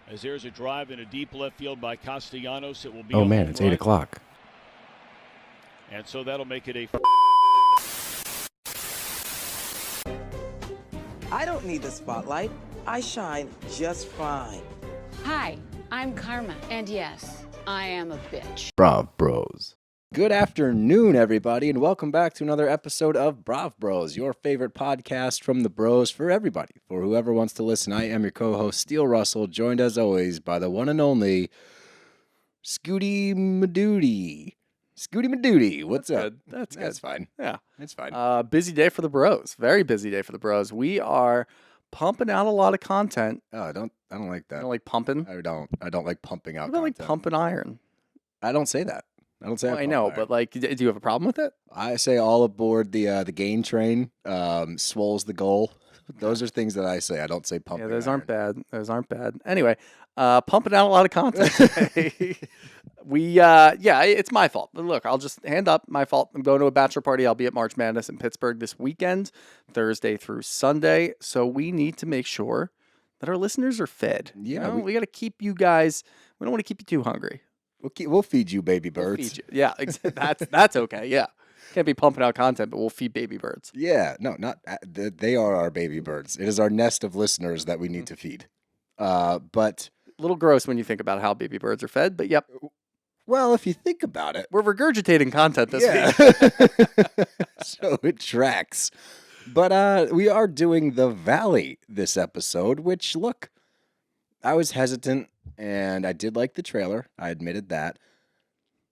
As there's a drive in a deep left field by Castellanos, it will be. Oh man, it's 8 o'clock. And so that'll make it a. I don't need the spotlight. I shine just fine. Hi, I'm Karma, and yes, I am a bitch. Brav Bros. Good afternoon, everybody, and welcome back to another episode of Brav Bros, your favorite podcast from the bros for everybody. For whoever wants to listen, I am your co-host, Steele Russell, joined as always by the one and only Scooty Madoody. Scooty Madoody, what's up? Good. That's good. That's fine. Yeah. It's fine. Busy day for the bros. Very busy day for the bros. We are pumping out a lot of content. Oh, I don't like that. I don't like pumping. I don't like pumping out I don't like content. pumping iron. I don't say that. I don't say Well, I I pump know, iron. but like, do you have a problem with it? I say all aboard the gain train, swolls the goal. Those are things that I say. I don't say pumping. Yeah, those iron. aren't bad. Those aren't bad. Anyway, pumping out a lot of content today. It's my fault. But look, I'll just hand up. My fault. I'm going to a bachelor party. I'll be at March Madness in Pittsburgh this weekend, Thursday through Sunday. So we need to make sure that our listeners are fed. Yeah, we got to keep you guys. We don't want to keep you too hungry. We'll feed you, baby We'll birds. feed you. Yeah, that's okay. Yeah, can't be pumping out content, but we'll feed baby birds. Yeah, no, not they are our baby birds. It is our nest of listeners that we need to feed. But A little gross when you think about how baby birds are fed, but yep, well, if you think about it, we're regurgitating content this week. So it tracks. But we are doing the Valley this episode, which look, I was hesitant. And I did like the trailer. I admitted that.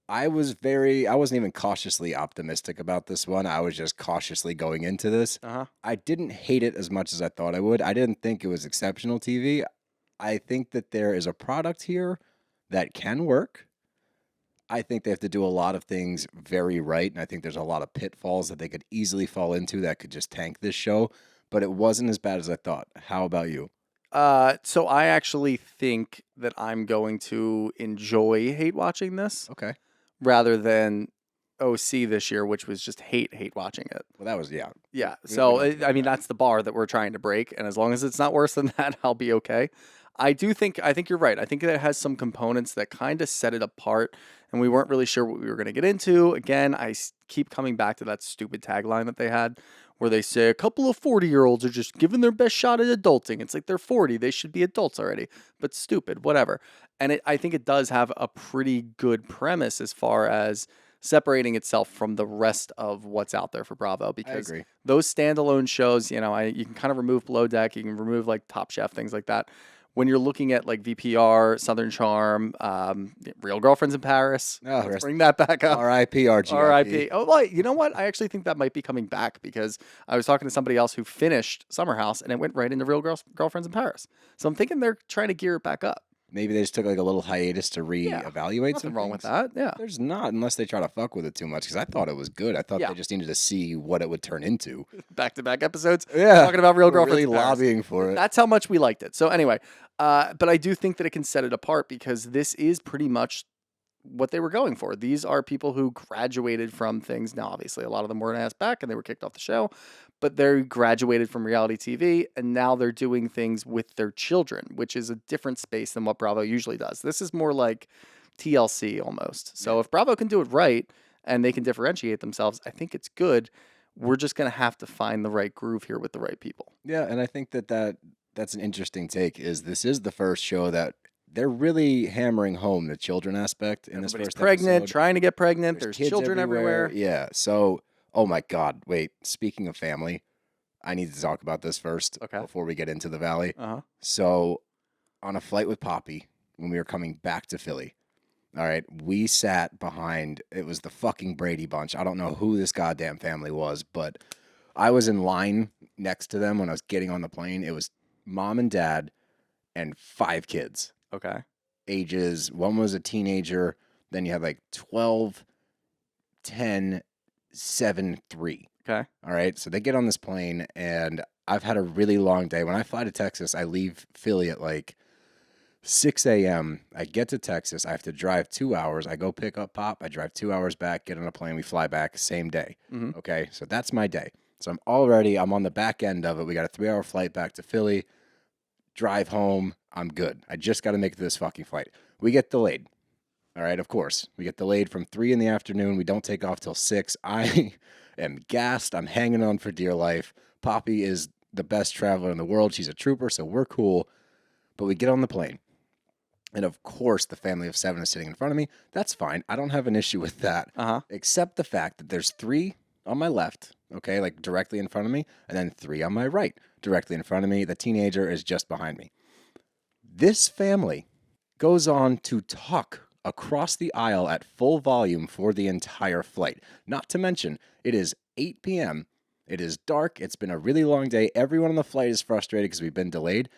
I wasn't even cautiously optimistic about this one. I was just cautiously going into this. Uh-huh. I didn't hate it as much as I thought I would. I didn't think it was exceptional TV. I think that there is a product here that can work. I think they have to do a lot of things very right. And I think there's a lot of pitfalls that they could easily fall into that could just tank this show. But it wasn't as bad as I thought. How about you? So I actually think that I'm going to enjoy hate watching this Okay. rather than OC this year, which was just hate watching it. Well, that was, yeah. Yeah. We So, don't do I mean, that. that's the bar that we're trying to break. And as long as it's not worse than that, I'll be okay. I think you're right. I think it has some components that kind of set it apart, and we weren't really sure what we were going to get into. Again, keep coming back to that stupid tagline that they had where they say a couple of 40-year-olds are just giving their best shot at adulting. It's like they're 40. They should be adults already, but stupid, whatever. And I think it does have a pretty good premise as far as separating itself from the rest of what's out there for Bravo, because agree. those standalone shows, you can kind of remove Below Deck, you can remove like Top Chef, things like that. When you're looking at like VPR, Southern Charm, Real Girlfriends in Paris, let's bring that back up. R.I.P. RGIP. R.I.P. Oh, well, you know what? I actually think that might be coming back because I was talking to somebody else who finished Summer House and it went right into Real Girlfriends in Paris. So I'm thinking they're trying to gear it back up. Maybe they just took like a little hiatus to reevaluate Nothing some wrong with things. that. Yeah. There's not, unless they try to fuck with it too much, because I thought it was good. I thought Yeah. they just needed to see what it would turn into. Back-to-back episodes. Yeah. Talking about Real We're Girlfriends really in Paris. lobbying for it. That's how much we liked it. So anyway, but I do think that it can set it apart because this is pretty much what they were going for. These are people who graduated from things. Now, obviously, a lot of them weren't asked back and they were kicked off the show, but they graduated from reality TV and now they're doing things with their children, which is a different space than what Bravo usually does. This is more like TLC almost. So if Bravo can do it right and they can differentiate themselves, I think it's good. We're just going to have to find the right groove here with the right people. Yeah, and I think that's an interesting take. This is the first show that they're really hammering home the children aspect in this Everybody's first pregnant, episode. trying to get pregnant. There's kids children everywhere. Yeah. So, oh my God. Wait, speaking of family, I need to talk about this first before we get into the Valley. Uh-huh. So, on a flight with Poppy, when we were coming back to Philly, all right, we sat behind, it was the fucking Brady Bunch. I don't know who this goddamn family was, but I was in line next to them when I was getting on the plane. It was mom and dad and 5 kids. Okay. Ages, one was a teenager, then you had like 12, 10, 7, 3. Okay. All right, so they get on this plane, and I've had a really long day. When I fly to Texas, I leave Philly at like 6 a.m. I get to Texas. I have to drive 2 hours. I go pick up Pop. I drive 2 hours back, get on a plane. We fly back same day. Mm-hmm. Okay, so that's my day. So I'm on the back end of it. We got a 3-hour flight back to Philly. Drive home. I'm good. I just got to make it to this fucking flight. We get delayed. All right, of course. We get delayed from 3 in the afternoon. We don't take off till 6. I am gassed. I'm hanging on for dear life. Poppy is the best traveler in the world. She's a trooper, so we're cool. But we get on the plane. And of course, the family of 7 is sitting in front of me. That's fine. I don't have an issue with that. Except the fact that there's 3 on my left, okay, like directly in front of me, and then 3 on my right, directly in front of me. The teenager is just behind me. This family goes on to talk across the aisle at full volume for the entire flight. Not to mention, it is 8 p.m. It is dark. It's been a really long day. Everyone on the flight is frustrated because we've been delayed.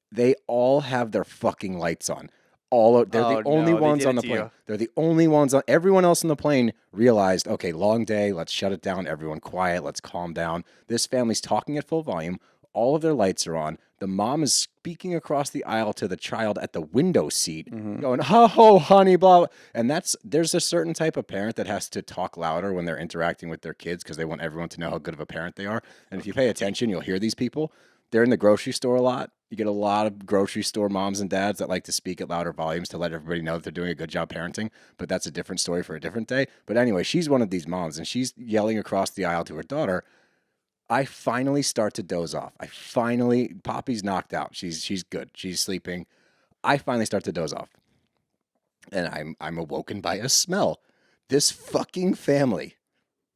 They all have their fucking lights on. They're the only ones on the plane. They're the only ones on. Everyone else on the plane realized, okay, long day. Let's shut it down. Everyone quiet. Let's calm down. This family's talking at full volume. All of their lights are on. The mom is speaking across the aisle to the child at the window seat, going, "Oh, honey, blah, blah." And there's a certain type of parent that has to talk louder when they're interacting with their kids because they want everyone to know how good of a parent they are. And if you pay attention, you'll hear these people. They're in the grocery store a lot. You get a lot of grocery store moms and dads that like to speak at louder volumes to let everybody know that they're doing a good job parenting. But that's a different story for a different day. But anyway, she's one of these moms, and she's yelling across the aisle to her daughter. I finally start to doze off. Poppy's knocked out. She's good. She's sleeping. I finally start to doze off. And I'm awoken by a smell. This fucking family,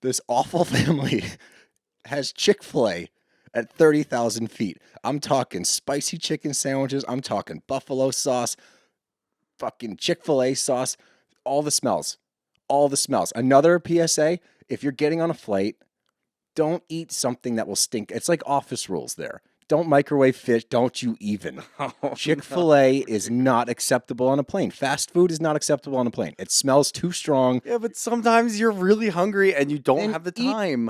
this awful family, has Chick-fil-A at 30,000 feet. I'm talking spicy chicken sandwiches. I'm talking buffalo sauce, fucking Chick-fil-A sauce, all the smells. Another PSA, if you're getting on a flight, don't eat something that will stink. It's like office rules there. Don't microwave fish. Don't you even. Chick-fil-A is not acceptable on a plane. Fast food is not acceptable on a plane. It smells too strong. Yeah, but sometimes you're really hungry and you don't have the time.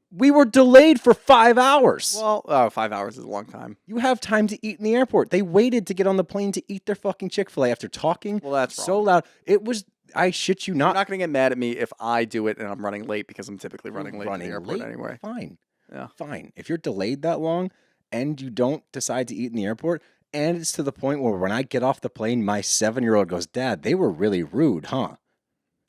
We were delayed for 5 hours. Well, 5 hours is a long time. You have time to eat in the airport. They waited to get on the plane to eat their fucking Chick-fil-A after talking so loud. It was, I shit you not. You're not going to get mad at me if I do it and I'm running late because I'm typically running late to the airport anyway. Fine. Yeah. Fine. If you're delayed that long and you don't decide to eat in the airport, and it's to the point where when I get off the plane, my 7-year-old goes, "Dad, they were really rude, huh?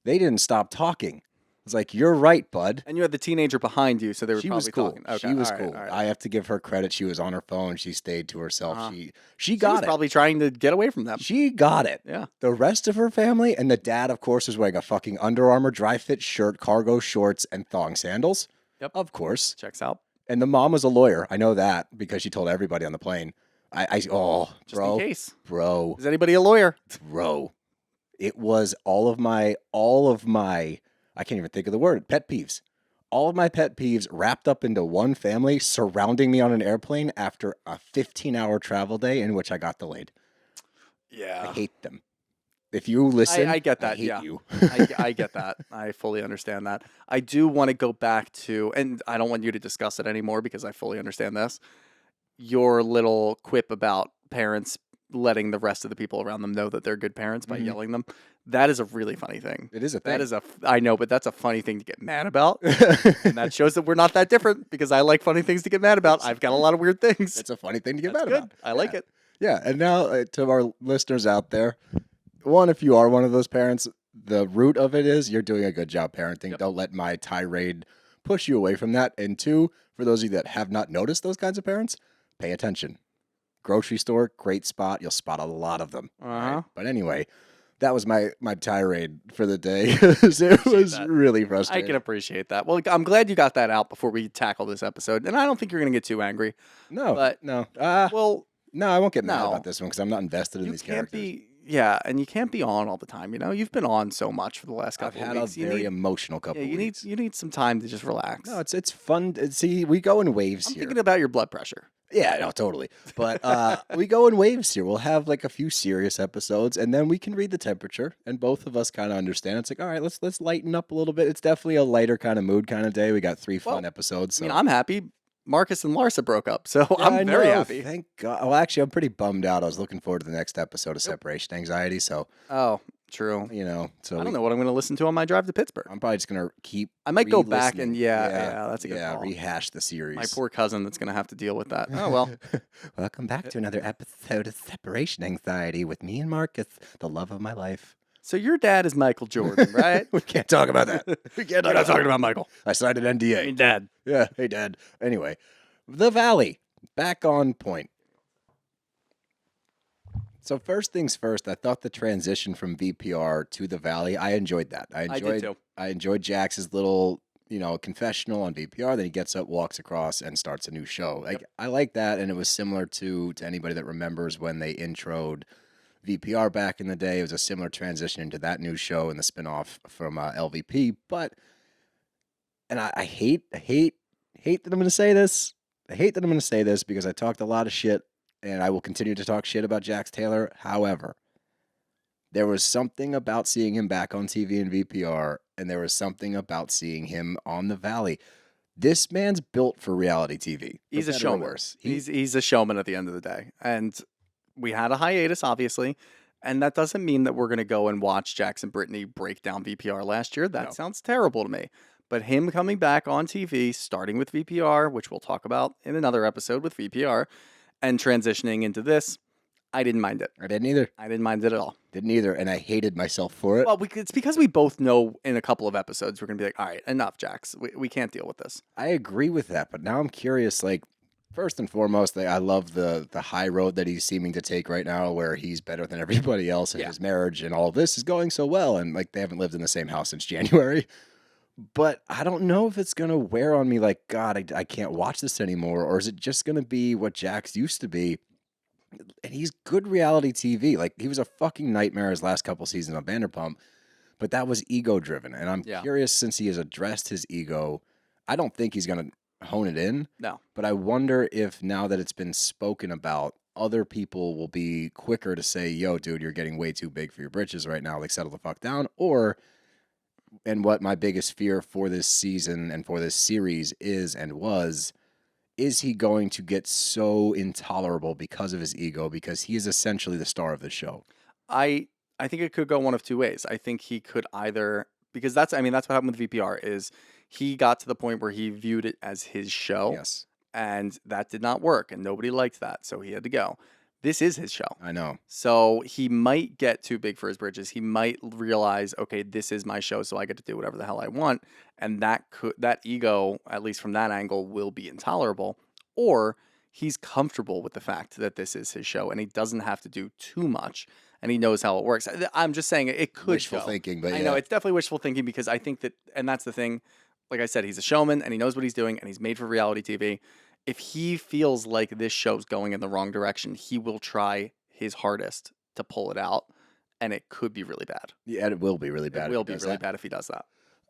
They didn't stop talking." I was like, "You're right, bud." And you had the teenager behind you, so they were probably talking. Okay, she was cool. Right. I have to give her credit. She was on her phone. She stayed to herself. She got was it. Probably trying to get away from them. She got it. Yeah. The rest of her family, and the dad, of course, was wearing a fucking Under Armour dry fit shirt, cargo shorts, and thong sandals. Yep. Of course. Checks out. And the mom was a lawyer. I know that because she told everybody on the plane. Just in case. Bro. Is anybody a lawyer? Bro. It was all of my I can't even think of the word, pet peeves. All of my pet peeves wrapped up into one family surrounding me on an airplane after a 15-hour travel day in which I got delayed. Yeah. I hate them. If you listen, I get that. I hate you. I get that. I fully understand that. I do want to go back to, and I don't want you to discuss it anymore because I fully understand this, your little quip about parents letting the rest of the people around them know that they're good parents by yelling them. That is a really funny thing. It is a thing. I know, but that's a funny thing to get mad about. And that shows that we're not that different because I like funny things to get mad about. I've got a lot of weird things. It's a funny thing to get mad about. I like it. Yeah, and now to our listeners out there, one, if you are one of those parents, the root of it is you're doing a good job parenting. Yep. Don't let my tirade push you away from that. And two, for those of you that have not noticed those kinds of parents, pay attention. Grocery store, great spot. You'll spot a lot of them. Right? But anyway, that was my tirade for the day. It was really frustrating. I can appreciate that. Well, I'm glad you got that out before we tackle this episode. And I don't think you're going to get too angry. No, but no. No, I won't get mad about this one because I'm not invested in these characters. And you can't be on all the time. You know, you've been on so much for the last couple of weeks. I've had a very emotional couple of weeks. You need some time to just relax. No, it's fun. See, we go in waves I'm here. thinking about your blood pressure. Yeah, no, totally. But we go in waves here. We'll have like a few serious episodes, and then we can read the temperature, and both of us kind of understand. It's like, all right, let's lighten up a little bit. It's definitely a lighter kind of mood kind of day. We got 3 fun episodes. So. I mean, I'm happy. Marcus and Larsa broke up, so I'm very happy. Thank God. Well, actually, I'm pretty bummed out. I was looking forward to the next episode of Separation Anxiety. So, True. You know, so I don't know what I'm going to listen to on my drive to Pittsburgh. I'm probably just gonna keep. I might go back and re-listening. that's a good call. rehash the series. My poor cousin that's going to have to deal with that. Oh well. Welcome back to another episode of Separation Anxiety with me and Marcus, the love of my life. So your dad is Michael Jordan, right? We can't talk about that. We can't. We're not talking about Michael. I signed an NDA. I mean, Dad. Yeah. Hey, Dad. Anyway, the Valley back on point. So first things first, I thought the transition from VPR to the Valley, I enjoyed that. I did too. I enjoyed Jax's little, confessional on VPR. Then he gets up, walks across, and starts a new show. Like I like that, and it was similar to anybody that remembers when they introed VPR back in the day. It was a similar transition into that new show and the spinoff from LVP. And I hate that I'm going to say this. I hate that I'm going to say this because I talked a lot of shit. And I will continue to talk shit about Jax Taylor. However, there was something about seeing him back on TV in VPR, and there was something about seeing him on the Valley. This man's built for reality TV. He's a showman. He's a showman at the end of the day. And we had a hiatus, obviously. And that doesn't mean that we're going to go and watch Jax and Brittany break down VPR last year. That sounds terrible to me. But him coming back on TV, starting with VPR, which we'll talk about in another episode with VPR, and transitioning into this, I didn't mind it. I didn't either. I didn't mind it at all. Didn't either, and I hated myself for it. Well, it's because we both know in a couple of episodes we're going to be like, all right, enough, Jax. We can't deal with this. I agree with that, but now I'm curious, first and foremost, I love the high road that he's seeming to take right now where he's better than everybody else in his marriage and all of this is going so well, and they haven't lived in the same house since January. But I don't know if it's going to wear on me like, God, I can't watch this anymore. Or is it just going to be what Jax used to be? And he's good reality TV. He was a fucking nightmare his last couple seasons on Vanderpump. But that was ego-driven. And I'm curious, since he has addressed his ego, I don't think he's going to hone it in. No. But I wonder if now that it's been spoken about, other people will be quicker to say, yo, dude, you're getting way too big for your britches right now. Settle the fuck down. Or... And what my biggest fear for this season and for this series is he going to get so intolerable because of his ego, because he is essentially the star of the show? I think it could go one of two ways. I think he could either, because that's what happened with VPR, is he got to the point where he viewed it as his show. Yes. And that did not work, and nobody liked that, so he had to go. This is his show. I know. So he might get too big for his britches. He might realize, okay, this is my show, so I get to do whatever the hell I want. And that ego, at least from that angle, will be intolerable. Or he's comfortable with the fact that this is his show and he doesn't have to do too much and he knows how it works. I'm just saying it could wishful thinking, but I know it's definitely wishful thinking because I think that, and that's the thing, like I said, he's a showman and he knows what he's doing and he's made for reality TV. If he feels like this show's going in the wrong direction, he will try his hardest to pull it out, and it could be really bad. Yeah, it will be really bad. It will be really bad if he does that.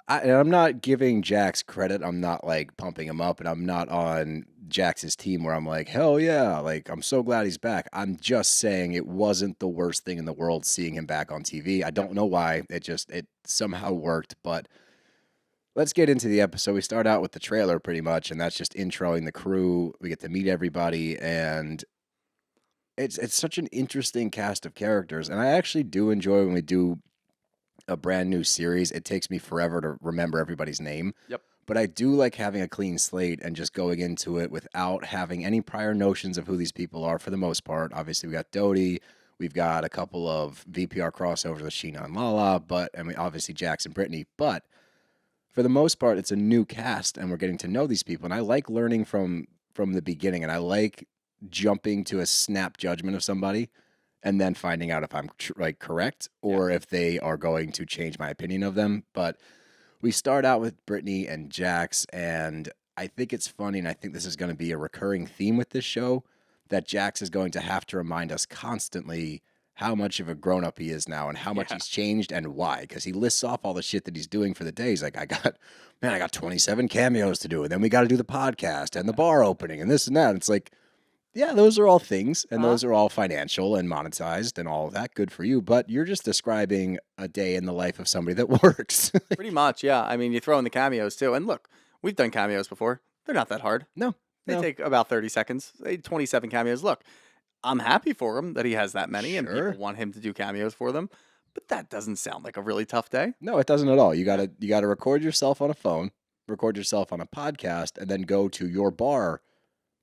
I'm not giving Jax credit. I'm not pumping him up, and I'm not on Jax's team where I'm like, hell yeah, I'm so glad he's back. I'm just saying it wasn't the worst thing in the world seeing him back on TV. I don't know why. It somehow worked, but let's get into the episode. We start out with the trailer pretty much, and that's just introing the crew. We get to meet everybody, and it's such an interesting cast of characters. And I actually do enjoy when we do a brand new series. It takes me forever to remember everybody's name. Yep. But I do like having a clean slate and just going into it without having any prior notions of who these people are for the most part. Obviously, we got Doute. We've got a couple of VPR crossovers with Sheena and Lala, obviously Jax and Brittany. But for the most part, it's a new cast, and we're getting to know these people. And I like learning from the beginning, and I like jumping to a snap judgment of somebody and then finding out if I'm correct or if they are going to change my opinion of them. But we start out with Brittany and Jax, and I think it's funny, and I think this is going to be a recurring theme with this show, that Jax is going to have to remind us constantly how much of a grown-up he is now and how much he's changed and why. Because he lists off all the shit that he's doing for the day. He's like, I got 27 cameos to do, and then we got to do the podcast and the bar opening and this and that. It's like, yeah, those are all things, and those are all financial and monetized and all of that. Good for you. But you're just describing a day in the life of somebody that works. Pretty much, yeah. I mean, you throw in the cameos, too. And look, we've done cameos before. They're not that hard. No. They take about 30 seconds. 27 cameos. Look, I'm happy for him that he has that many and people want him to do cameos for them. But that doesn't sound like a really tough day. No, it doesn't at all. You gotta record yourself on a phone, record yourself on a podcast, and then go to your bar,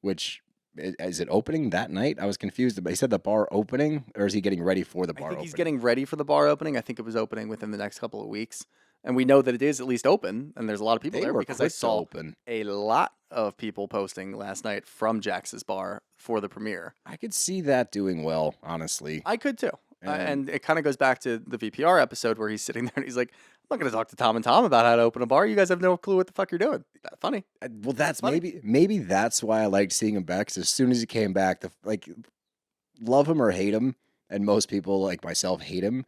which is it opening that night? I was confused. But he said the bar opening, or is he getting ready for the bar I think opening? he's getting ready for the bar opening. I think it was opening within the next couple of weeks. And we know that it is at least open, and there's a lot of people They there were because I quick to saw open. a lot of people posting last night from Jax's bar for the premiere. I could see that doing well, honestly. I could too. And- And it kind of goes back to the VPR episode where he's sitting there and he's like, I'm not going to talk to Tom and Tom about how to open a bar. You guys have no clue what the fuck you're doing. That's funny. Well, that's funny. maybe that's why I liked seeing him back. Because as soon as he came back, love him or hate him, and most people like myself hate him,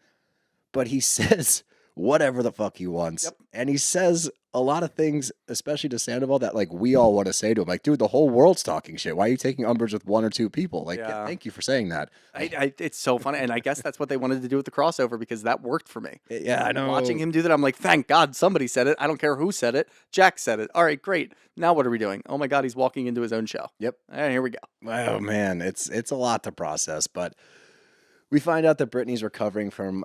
but he says whatever the fuck he wants, Yep. and he says a lot of things, especially to Sandoval, that like we all want to say to him. Like, dude, the whole world's talking shit. Why are you taking umbrage with one or two people? Like, Yeah. thank you for saying that. It's so funny. And I guess that's what they wanted to do with the crossover because that worked for me. Yeah, I know. Watching him do that, I'm like, thank God somebody said it. I don't care who said it. Jack said it. All right, great. Now what are we doing? Oh my God, he's walking into his own show. Yep. Here we go. Oh man, it's a lot to process, but we find out that Brittany's recovering from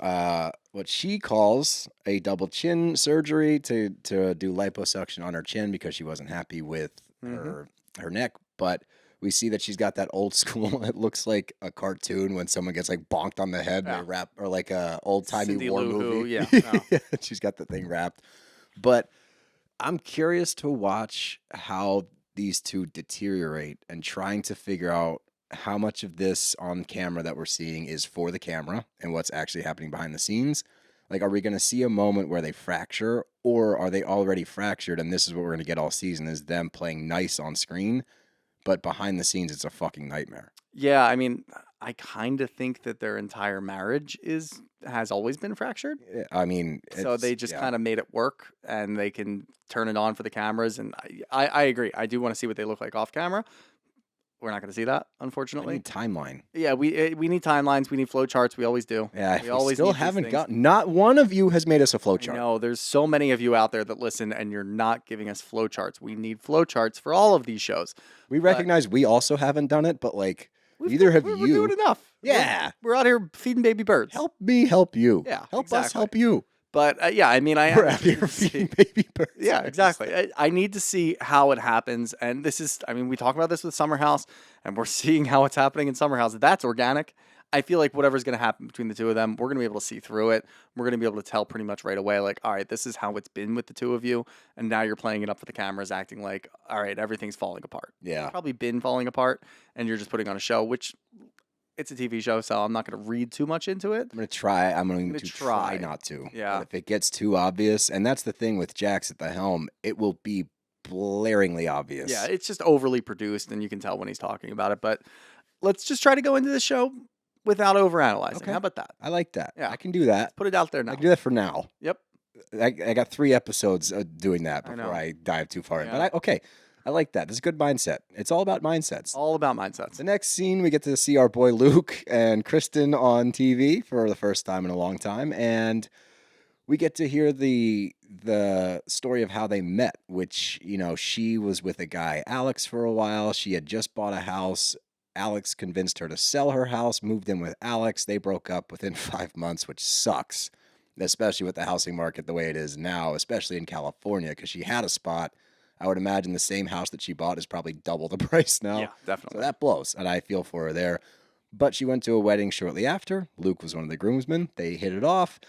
what she calls a double chin surgery to do liposuction on her chin because she wasn't happy with her neck. But we see that she's got that old school. It looks like a cartoon when someone gets like bonked on the head. Yeah. They wrap, or like a old timey Cindy war Lou Who, movie. yeah. Yeah, she's got the thing wrapped. But I'm curious to watch how these two deteriorate and trying to figure out how much of this on camera that we're seeing is for the camera and what's actually happening behind the scenes. Like, are we going to see a moment where they fracture, or are they already fractured and this is what we're going to get all season, is them playing nice on screen, but behind the scenes it's a fucking nightmare? Yeah, I mean, I kind of think that their entire marriage has always been fractured. I mean, So they just kind of made it work, and they can turn it on for the cameras. And I agree. I do want to see what they look like off camera. We're not going to see that, unfortunately. timeline. Yeah, we need timelines. We need flow charts. We always do. Yeah, we we always still need these haven't things. got. Not one of you has made us a flow chart. No, there's so many of you out there that listen, and you're not giving us flow charts. We need flow charts for all of these shows. We recognize we also haven't done it, but like neither have We're you. doing enough. Yeah. We're out here feeding baby birds. Help me help you. Yeah, help us exactly. help you. But yeah, I mean, I We're am out here interested to feeding see- baby birds. Yeah, exactly. I need to see how it happens. And this is, I mean, we talk about this with Summer House, and we're seeing how it's happening in Summer House. That's organic. I feel like whatever's going to happen between the two of them, we're going to be able to see through it. We're going to be able to tell pretty much right away, like, all right, this is how it's been with the two of you. And now you're playing it up for the cameras, acting like, all right, everything's falling apart. Yeah. It's probably been falling apart, and you're just putting on a show, which it's a TV show, so I'm not going to read too much into it. I'm going to try. I'm going gonna to try try. not to. Yeah. But if it gets too obvious, and that's the thing with Jax at the helm, it will be blaringly obvious. Yeah, it's just overly produced, and you can tell when he's talking about it. But let's just try to go into the show without overanalyzing. Okay. How about that? I like that. Yeah. I can do that. Put it out there now. I can do that for now. Yep. I got 3 episodes doing that I before know. I dive too far in. Yeah. But I like that. This is a good mindset. It's all about mindsets. All about mindsets. The next scene, we get to see our boy Luke and Kristen on TV for the first time in a long time, and we get to hear the story of how they met, which, you know, she was with a guy, Alex, for a while. She had just bought a house. Alex convinced her to sell her house, moved in with Alex. They broke up within 5 months, which sucks, especially with the housing market the way it is now, especially in California, because she had a spot. I would imagine the same house that she bought is probably double the price now. Yeah, definitely. So that blows, and I feel for her there. But she went to a wedding shortly after. Luke was one of the groomsmen. They hit it off,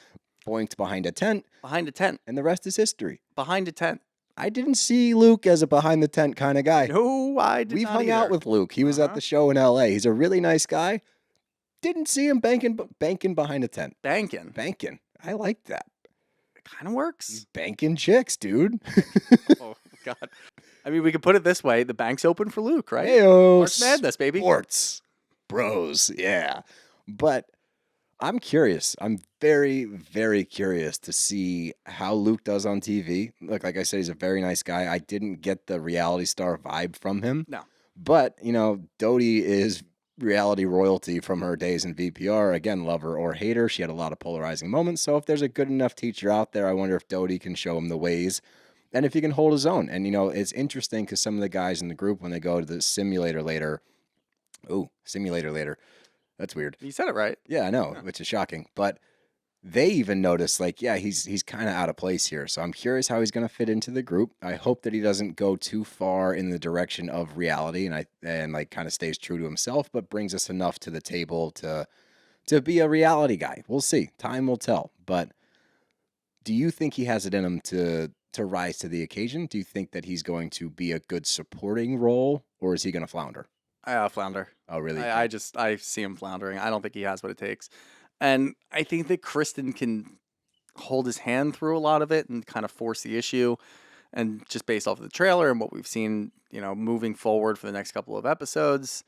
boinked behind a tent, Behind a tent. and the rest is history. Behind a tent. I didn't see Luke as a behind-the-tent kind of guy. No, I did We've not hung either. out with Luke. He was at Uh-huh. the show in L.A. He's a really nice guy. Didn't see him banking behind a tent. Banking. Banking. I like that. It kind of works. He's banking chicks, dude. Oh, God. I mean, we could put it this way. The bank's open for Luke, right? Heyo, March Madness, baby. Sports. Bros, yeah. But I'm curious. I'm very, very curious to see how Luke does on TV. Look, like I said, he's a very nice guy. I didn't get the reality star vibe from him. No. But, you know, Doute is reality royalty from her days in VPR. Again, lover or hater. She had a lot of polarizing moments. So if there's a good enough teacher out there, I wonder if Doute can show him the ways and if he can hold his own. And, you know, it's interesting because some of the guys in the group, when they go to the simulator later, that's weird. You said it right. Yeah, I know, which is shocking. But they even notice, like, yeah, he's kind of out of place here. So I'm curious how he's going to fit into the group. I hope that he doesn't go too far in the direction of reality, and like kind of stays true to himself, but brings us enough to the table to be a reality guy. We'll see. Time will tell. But do you think he has it in him to rise to the occasion? Do you think that he's going to be a good supporting role, or is he going to flounder? Flounder. Oh, really? I see him floundering. I don't think he has what it takes. And I think that Kristen can hold his hand through a lot of it and kind of force the issue. And just based off of the trailer and what we've seen, moving forward for the next couple of episodes,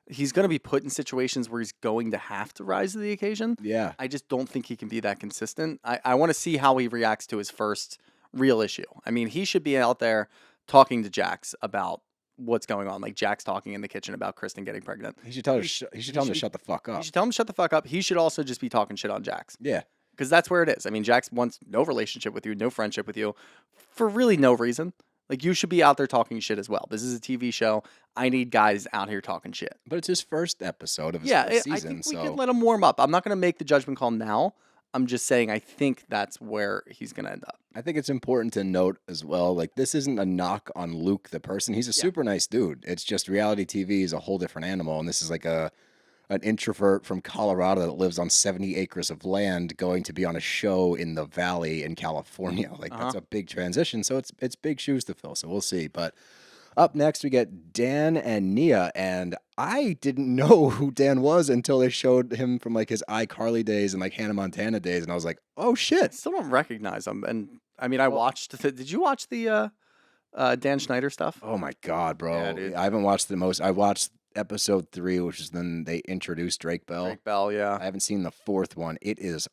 he's going to be put in situations where he's going to have to rise to the occasion. Yeah. I just don't think he can be that consistent. I want to see how he reacts to his first real issue. I mean, he should be out there talking to Jax about what's going on, like Jax talking in the kitchen about Kristen getting pregnant. He should tell him to shut the fuck up. He should tell him to shut the fuck up. He should also just be talking shit on Jax. Yeah. Because that's where it is. I mean, Jax wants no relationship with you, no friendship with you, for really no reason. Like, you should be out there talking shit as well. This is a TV show. I need guys out here talking shit. But it's his first episode of his first season. I think we so can let him warm up. I'm not going to make the judgment call now. I'm just saying I think that's where he's going to end up. I think it's important to note as well, like, this isn't a knock on Luke, the person. He's a super nice dude. It's just reality TV is a whole different animal, and this is like an introvert from Colorado that lives on 70 acres of land going to be on a show in the valley in California. Like, that's a big transition, so it's big shoes to fill, so we'll see. But up next, we get Dan and Nia, and I didn't know who Dan was until they showed him from, like, his iCarly days and, like, Hannah Montana days, and I was like, oh, shit. Still don't recognize him. And, I mean, I watched did you watch the Dan Schneider stuff? Oh, my God, bro. Yeah, dude. I haven't watched the most. I watched episode 3, which is then they introduced Drake Bell. Drake Bell, yeah. I haven't seen the 4th one. It is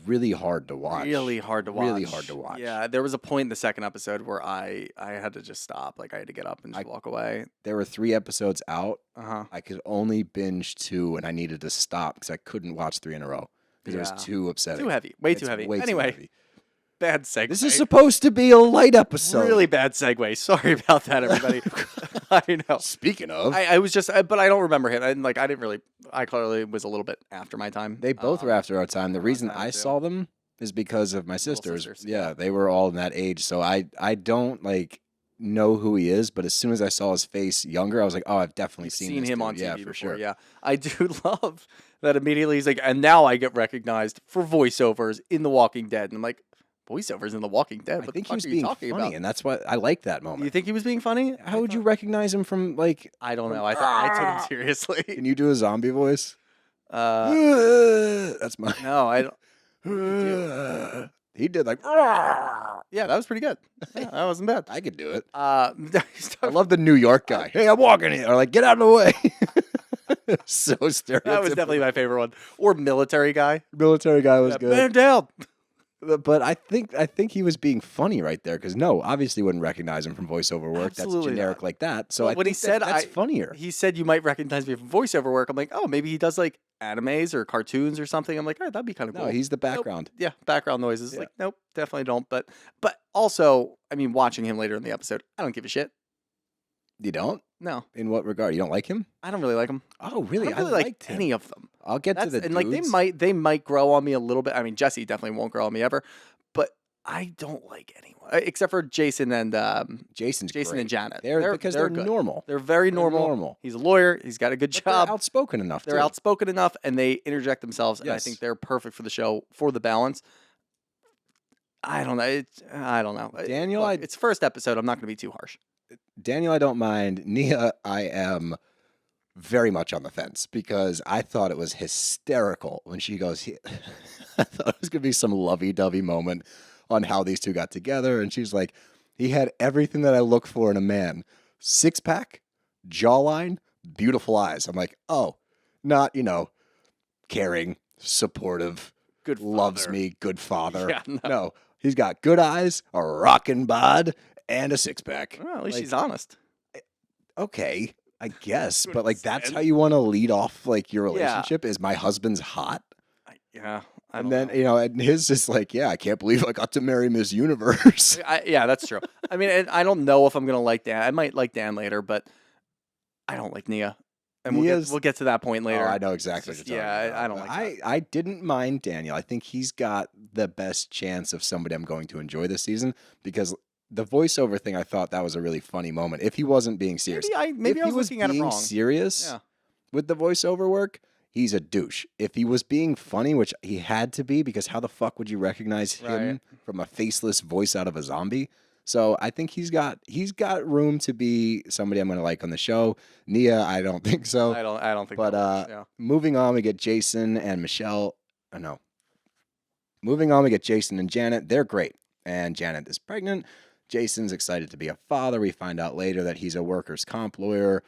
really hard to watch. Really hard to watch. Really hard to watch. Yeah, there was a point in the second episode where I had to just stop. Like, I had to get up and just walk away. There were 3 episodes out. Uh-huh. I could only binge 2, and I needed to stop because I couldn't watch 3 in a row because it was too upsetting. Too heavy. Way It's too heavy. way too Anyway, heavy. bad segue. This is supposed to be a light episode. Really bad segue. Sorry about that, everybody. I know. Speaking of, I was just, but I don't remember him. I didn't really, I clearly was a little bit after my time. they both were after our time. The reason time I too. saw them is because of my sisters. sisters, Yeah, they were all in that age. So I don't like know who he is, but as soon as I saw his face younger, I was like, oh, I've definitely seen this him dude. on TV yeah, before. for sure. Yeah, I do love that immediately he's like, and now I get recognized for voiceovers in The Walking Dead. And I'm like, voiceovers in The Walking Dead? I What think the he fuck was are you being talking funny, about? and that's what I like that moment. You think he was being funny? How would you recognize him from, like? I don't know. I thought I took him seriously. Can you do a zombie voice? Uh, That's mine. no, I don't. He did like. Yeah, that was pretty good. Yeah, that wasn't bad. I could do it. I I love the New York guy. Hey, I'm walking here. Or like, get out of the way. So stereotypical. That was definitely my favorite one. Or military guy. Military guy was Yeah, good. man down. But I think he was being funny right there because no, obviously wouldn't recognize him from voiceover work. Absolutely That's generic not. like that. So Well, I when he think said that's funnier. He said you might recognize me from voiceover work. I'm like, oh, maybe he does like animes or cartoons or something. I'm like, all right, that'd be kind of cool. No, he's the Nope. background. Yeah, background noises. Yeah. Like, nope, definitely don't. But also, I mean, watching him later in the episode, I don't give a shit. You don't? No, In what regard? You don't like him? I don't really like him. Oh, really? I don't really like liked him. any of them. I'll get to the And like dudes. they might grow on me a little bit. I mean, Jesse definitely won't grow on me ever, but I don't like anyone except for Jason and Jason's Jason great. and Janet. Because they're good. normal. They're very They're normal. normal. He's a lawyer. He's got a good But they're job. outspoken enough. They're too. outspoken enough, and they interject themselves, and I Yes. think they're perfect for the show for the balance. I don't know. I don't know. Daniel, Look, it's first episode. I'm not going to be too harsh. Daniel, I don't mind. Nia, I am very much on the fence because I thought it was hysterical when she goes, I thought it was going to be some lovey-dovey moment on how these two got together. And she's like, he had everything that I look for in a man. Six-pack, jawline, beautiful eyes. I'm like, oh, not, caring, supportive, Good loves father. me, good father. Yeah, no, he's got good eyes, a rockin' bod, and a six-pack. Well, at least Like, she's honest. okay, I guess, What but like I'm that's saying. how you want to lead off like your Yeah. relationship is my husband's hot. Yeah. I And don't then, know. and his is like, yeah, I can't believe I got to marry Miss Universe. Yeah, that's true. I mean, and I don't know if I'm going to like Dan. I might like Dan later, but I don't like Nia. And we'll get to that point later. Oh, I know exactly what you're talking about. I don't like that. I didn't mind Daniel. I think he's got the best chance of somebody I'm going to enjoy this season because the voiceover thing, I thought that was a really funny moment. If he wasn't being serious. Maybe if I he was was looking at it being wrong. serious with the voiceover work, he's a douche. If he was being funny, which he had to be, because how the fuck would you recognize him from a faceless voice out of a zombie? So I think he's got room to be somebody I'm going to like on the show. Nia, I don't think so. I don't think. But moving on, we get Jason and Michelle. Oh, no. Moving on, we get Jason and Janet. They're great, and Janet is pregnant. Jason's excited to be a father. We find out later that he's a workers' comp lawyer.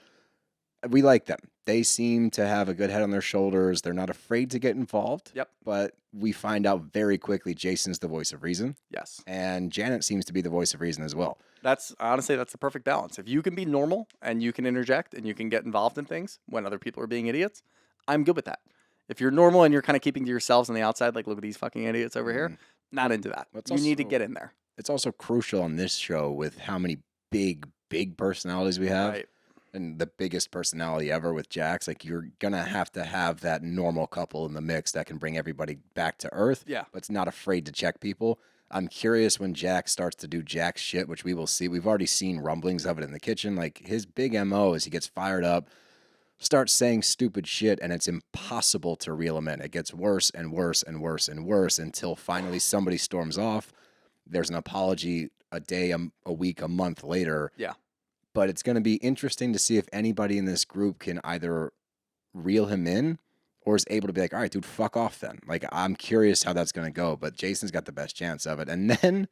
We like them. They seem to have a good head on their shoulders. They're not afraid to get involved. Yep. But we find out very quickly Jason's the voice of reason. Yes. And Janet seems to be the voice of reason as well. That's the perfect balance. If you can be normal and you can interject and you can get involved in things when other people are being idiots, I'm good with that. If you're normal and you're kind of keeping to yourselves on the outside, like, look at these fucking idiots over here, not into that. You need to get in there. It's also crucial on this show with how many big personalities we have. Right. And the biggest personality ever with Jax, like you're going to have that normal couple in the mix that can bring everybody back to earth. Yeah. But it's not afraid to check people. I'm curious when Jax starts to do Jax shit, which we will see. We've already seen rumblings of it in the kitchen. Like his big MO is he gets fired up, starts saying stupid shit, and it's impossible to reel him in. It gets worse and worse and worse and worse until finally somebody storms off. There's an apology a day, a week, a month later. Yeah. But it's going to be interesting to see if anybody in this group can either reel him in or is able to be like, all right, dude, fuck off then. Like, I'm curious how that's going to go, but Jason's got the best chance of it. And then,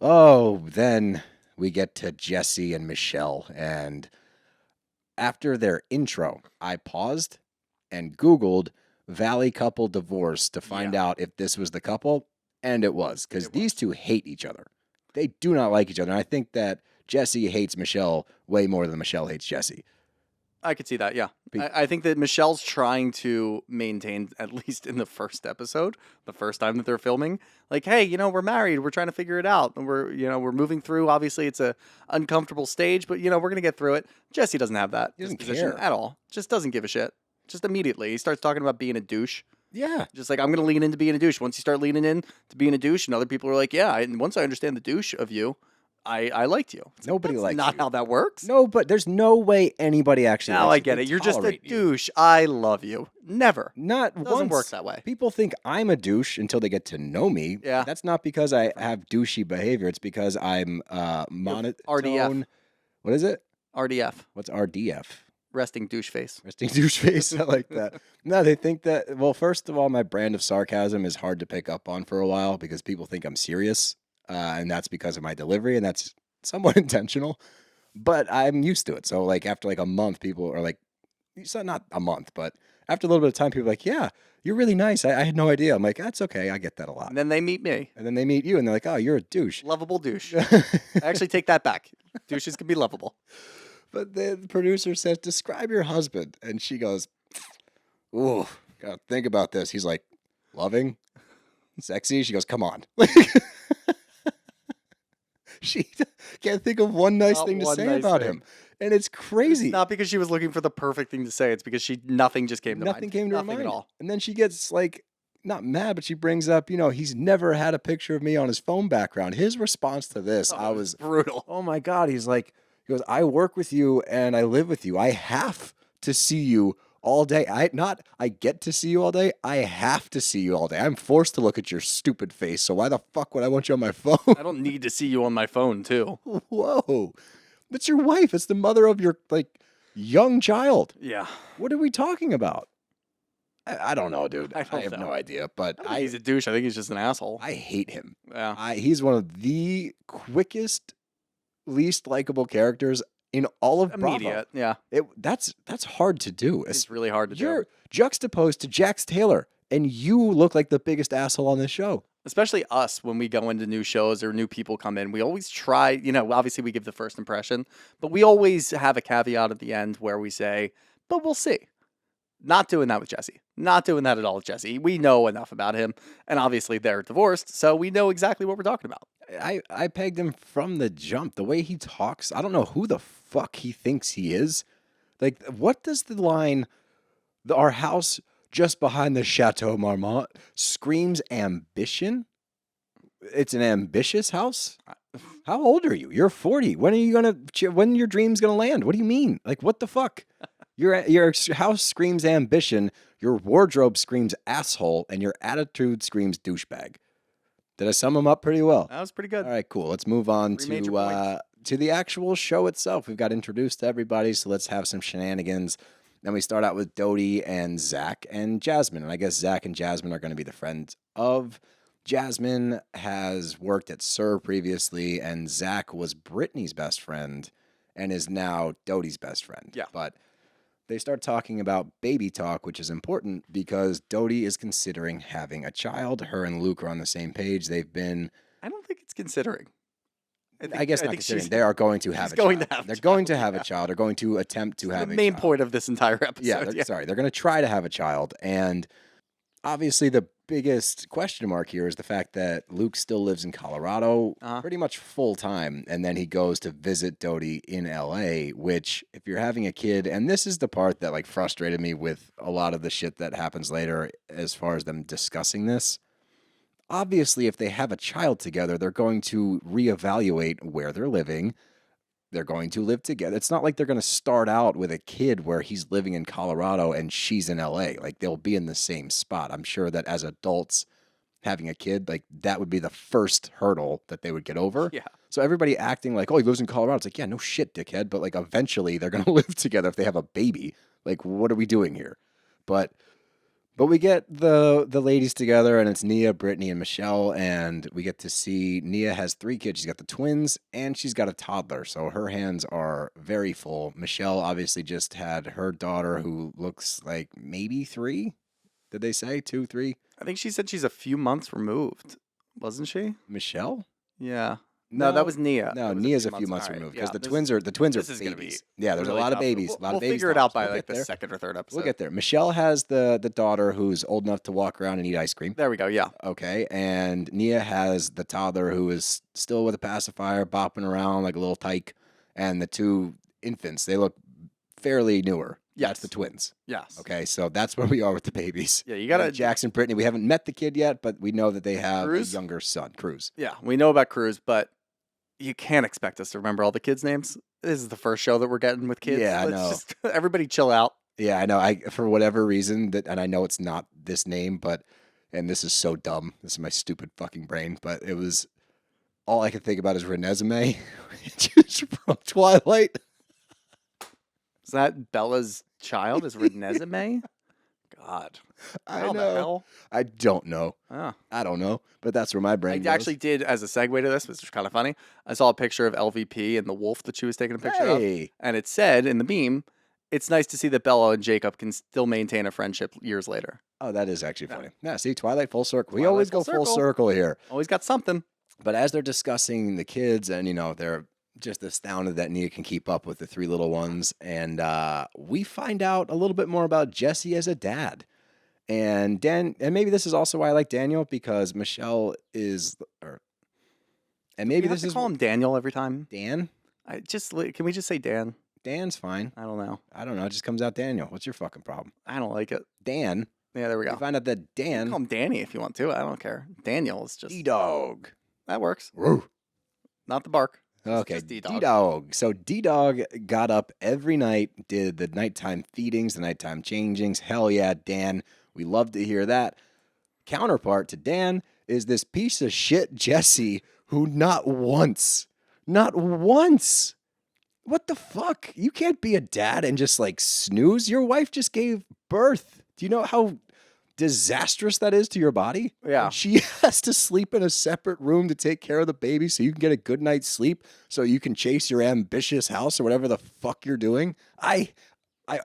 then we get to Jesse and Michelle. And after their intro, I paused and Googled Valley couple divorce to find out if this was the couple. And it was, because these two hate each other. They do not like each other. And I think that Jesse hates Michelle way more than Michelle hates Jesse. I could see that, yeah. I think that Michelle's trying to maintain, at least in the first episode, the first time that they're filming, like, hey, we're married, we're trying to figure it out, and we're moving through. Obviously, it's a uncomfortable stage, but we're gonna get through it. Jesse doesn't have that disposition at all. Just doesn't give a shit. Just immediately, he starts talking about being a douche. Yeah. Just like, I'm gonna lean into being a douche. Once you start leaning in to being a douche, and other people are like, yeah, and once I understand the douche of you, I liked you. Nobody likes you. Not how that works. No, but there's no way anybody actually likes you. I get it. You're just a douche. I love you. Never. Not doesn't work that way. People think I'm a douche until they get to know me. Yeah. That's not because I have douchey behavior. It's because I'm monotone. RDF. What is it? RDF. What's RDF? Resting douche face. Resting douche face. I like that. No, they think that, well, first of all, my brand of sarcasm is hard to pick up on for a while because people think I'm serious. And that's because of my delivery, and that's somewhat intentional. But I'm used to it. So, like, after, like, a month, people are like, so not a month, but after a little bit of time, people are like, yeah, you're really nice. I had no idea. I'm like, that's okay. I get that a lot. And then they meet me. And then they meet you, and they're like, oh, you're a douche. Lovable douche. I actually take that back. Douches can be lovable. But the producer says, describe your husband. And she goes, ooh, gotta think about this. He's like, loving, sexy. She goes, come on. She can't think of one nice thing to say about him. And it's crazy. It's not because she was looking for the perfect thing to say. It's because nothing just came to mind. Nothing came to her mind at all. And then she gets like, not mad, but she brings up, he's never had a picture of me on his phone background. His response to this, I was brutal. Oh my God. He goes, I work with you and I live with you. I have to see you all day. I get to see you all day. I have to see you all day. I'm forced to look at your stupid face. So why the fuck would I want you on my phone? I don't need to see you on my phone too. Whoa. It's your wife. It's the mother of your young child. Yeah. What are we talking about? I don't know, dude. I have no idea. But I think he's a douche. I think he's just an asshole. I hate him. Yeah. He's one of the quickest, least likable characters in all of Bravo. Yeah. That's hard to do. It's really hard to do. You're juxtaposed to Jax Taylor, and you look like the biggest asshole on this show. Especially us, when we go into new shows or new people come in, we always try, obviously we give the first impression, but we always have a caveat at the end where we say, but we'll see. Not doing that with Jesse. Not doing that at all with Jesse. We know enough about him, and obviously they're divorced, so we know exactly what we're talking about. I pegged him from the jump. The way he talks, I don't know who the fuck he thinks he is. Like, what does the line, our house just behind the Chateau Marmont screams ambition? It's an ambitious house? How old are you? You're 40. When are your dream's gonna land? What do you mean? Like, what the fuck? Your house screams ambition, your wardrobe screams asshole, and your attitude screams douchebag. Did I sum them up pretty well? That was pretty good. All right, cool. Let's move on 3 major points. to the actual show itself. We've got introduced to everybody, so let's have some shenanigans. Then we start out with Doute and Zach and Jasmine. And I guess Zach and Jasmine are going to be the friends of. Jasmine has worked at SUR previously, and Zach was Brittany's best friend and is now Doute's best friend. Yeah. But they start talking about baby talk, which is important because Doute is considering having a child. Her and Luke are on the same page. They've been... I don't think it's considering. I guess not considering. They are going to have a going child. to have a They're child. going to have a child. They're going to attempt to have The a main child. point of this entire episode. Yeah, sorry. They're going to try to have a child. And obviously the biggest question mark here is the fact that Luke still lives in Colorado pretty much full time. And then he goes to visit Doute in LA, which if you're having a kid, and this is the part that like frustrated me with a lot of the shit that happens later as far as them discussing this. Obviously, if they have a child together, they're going to reevaluate where they're living. They're going to live together. It's not like they're going to start out with a kid where he's living in Colorado and she's in LA. Like, they'll be in the same spot. I'm sure that as adults having a kid, like, that would be the first hurdle that they would get over. Yeah. So everybody acting like, oh, he lives in Colorado. It's like, yeah, no shit, dickhead. But, like, eventually they're going to live together if they have a baby. Like, what are we doing here? But we get the ladies together, and it's Nia, Brittany, and Michelle, and we get to see Nia has 3 kids. She's got the twins, and she's got a toddler, so her hands are very full. Michelle obviously just had her daughter, who looks like maybe 3. Did they say 2, 3? I think she said she's a few months removed, wasn't she? Michelle? Yeah. No, that was Nia. No, It was Nia's a few months Alright, removed because yeah, the this- twins are this is gonna be babies. Yeah, there's really a lot of tough. babies. We'll, a lot we'll of babies. figure it out talks. by We'll like get the there. second or third episode. We'll get there. Michelle has the daughter who's old enough to walk around and eat ice cream. There we go. Yeah. Okay, and Nia has the toddler who is still with a pacifier, bopping around like a little tyke, and the 2 infants. They look fairly newer. Yes. That's the twins. Yes. Okay, so that's where we are with the babies. Yeah, you gotta. Jax and Brittany. We haven't met the kid yet, but we know that they have Cruz? a younger son, Cruz. Yeah, we know about Cruz, but you can't expect us to remember all the kids' names. This is the first show that we're getting with kids. Yeah, I Let's know. Just, everybody chill out. Yeah, I know. I for whatever reason and I know it's not this name, but and this is so dumb. This is my stupid fucking brain, but it was all I could think about is Renesmee, which is from Twilight. Is that Bella's child? Is Renesmee? God. I How know. the hell? I don't know. Oh. I don't know, but that's where my brain I goes. actually did, as a segue to this, which was kind of funny. I saw a picture of LVP and the wolf that she was taking a picture of. Hey. And it said in the meme, it's nice to see that Bella and Jacob can still maintain a friendship years later. Oh, that is actually funny. Yeah, see, Twilight full circle. We Twilight always full go full circle. circle here. Always got something. But as they're discussing the kids, and they're just astounded that Nia can keep up with the 3 little ones, and we find out a little bit more about Jesse as a dad. And maybe this is also why I like Daniel, because Michelle is, and maybe this is call him Daniel every time. Dan. Can we just say Dan? Dan's fine. I don't know. I don't know. It just comes out Daniel. What's your fucking problem? I don't like it. Dan. Yeah, there we We go. find out that You Dan. can call him Danny if you want to. I don't care. Daniel is just D-Dog. that works. Woo. Not the bark. Okay, just D-Dog. D-Dog. So D-Dog got up every night, did the nighttime feedings, the nighttime changings. Hell yeah, Dan. We love to hear that. Counterpart to Dan is this piece of shit Jesse, who not once, what the fuck? You can't be a dad and just like snooze. Your wife just gave birth. Do you know how disastrous that is to your body? Yeah. And she has to sleep in a separate room to take care of the baby so you can get a good night's sleep so you can chase your ambitious house or whatever the fuck you're doing. I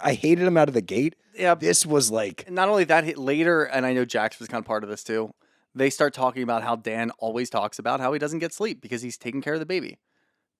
hated him out of the gate. Yeah. This was like, Not only that, later, and I know Jax was kind of part of this too, they start talking about how Dan always talks about how he doesn't get sleep because he's taking care of the baby.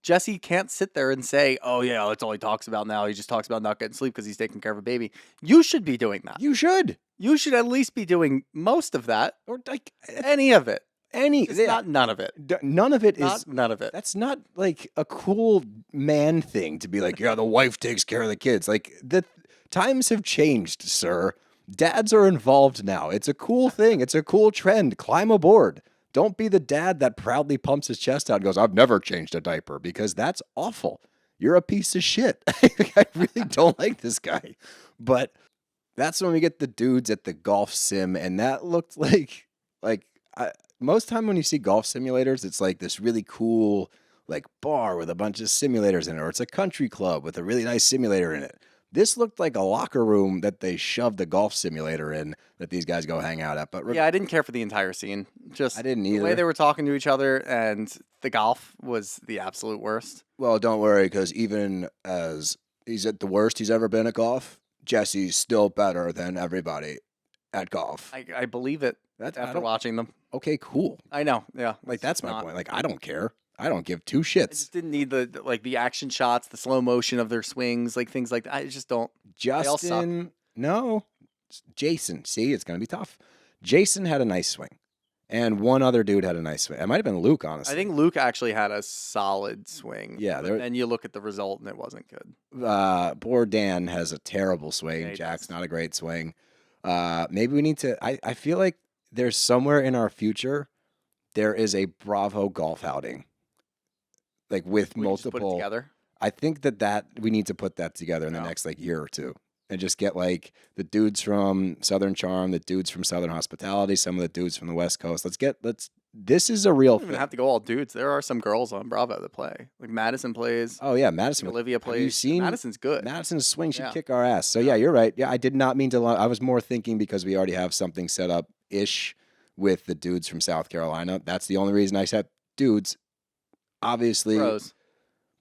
Jesse can't sit there and say, oh yeah, that's all he talks about now. He just talks about not getting sleep because he's taking care of a baby. You should be doing that. you should. You should at least be doing most of that, Or like, any of it. Just not none of it. None of it is. None of it. That's not like a cool man thing to be like, yeah, the wife takes care of the kids. Like, the times have changed, sir. Dads are involved now. It's a cool thing. It's a cool trend. Climb aboard. Don't be the dad that proudly pumps his chest out and goes, I've never changed a diaper, because that's awful. You're a piece of shit. I really don't like this guy. But that's when we get the dudes at the golf sim, and that looked like most time when you see golf simulators, it's like this really cool like bar with a bunch of simulators in it, or it's a country club with a really nice simulator in it. This looked like a locker room that they shoved a golf simulator in that these guys go hang out at. But yeah, I didn't care for the entire scene. Just I didn't either. The way they were talking to each other, and the golf was the absolute worst. Well, don't worry, because even as he's at the worst he's ever been at golf, Jesse's still better than everybody at golf. I believe it after watching them. Okay, cool. I know, yeah. Like, that's my point. Like, I don't care. I don't give two shits. I just didn't need the action shots, the slow motion of their swings, like things like that. I just don't. Justin, no. Jason, see, it's going to be tough. Jason had a nice swing, and one other dude had a nice swing. It might have been Luke, honestly. I think Luke actually had a solid swing. Yeah. Then you look at the result, and it wasn't good. Poor Dan has a terrible swing. Yeah, Jack's not a great swing. Maybe we need to. I feel like there's somewhere in our future, there is a Bravo golf outing. Like with multiple. Just put it together. I think that we need to put that together in the next year or two, and just get like the dudes from Southern Charm, the dudes from Southern Hospitality, some of the dudes from the West Coast. This is a real thing. You don't even have to go all dudes. There are some girls on Bravo that play. Like Madison plays. Oh yeah, Madison. Olivia plays. Have you seen Madison's good. Madison's swing should kick our ass. So yeah, you're right. Yeah, I did not mean to. I was more thinking because we already have something set up ish with the dudes from South Carolina. That's the only reason I said dudes. Obviously,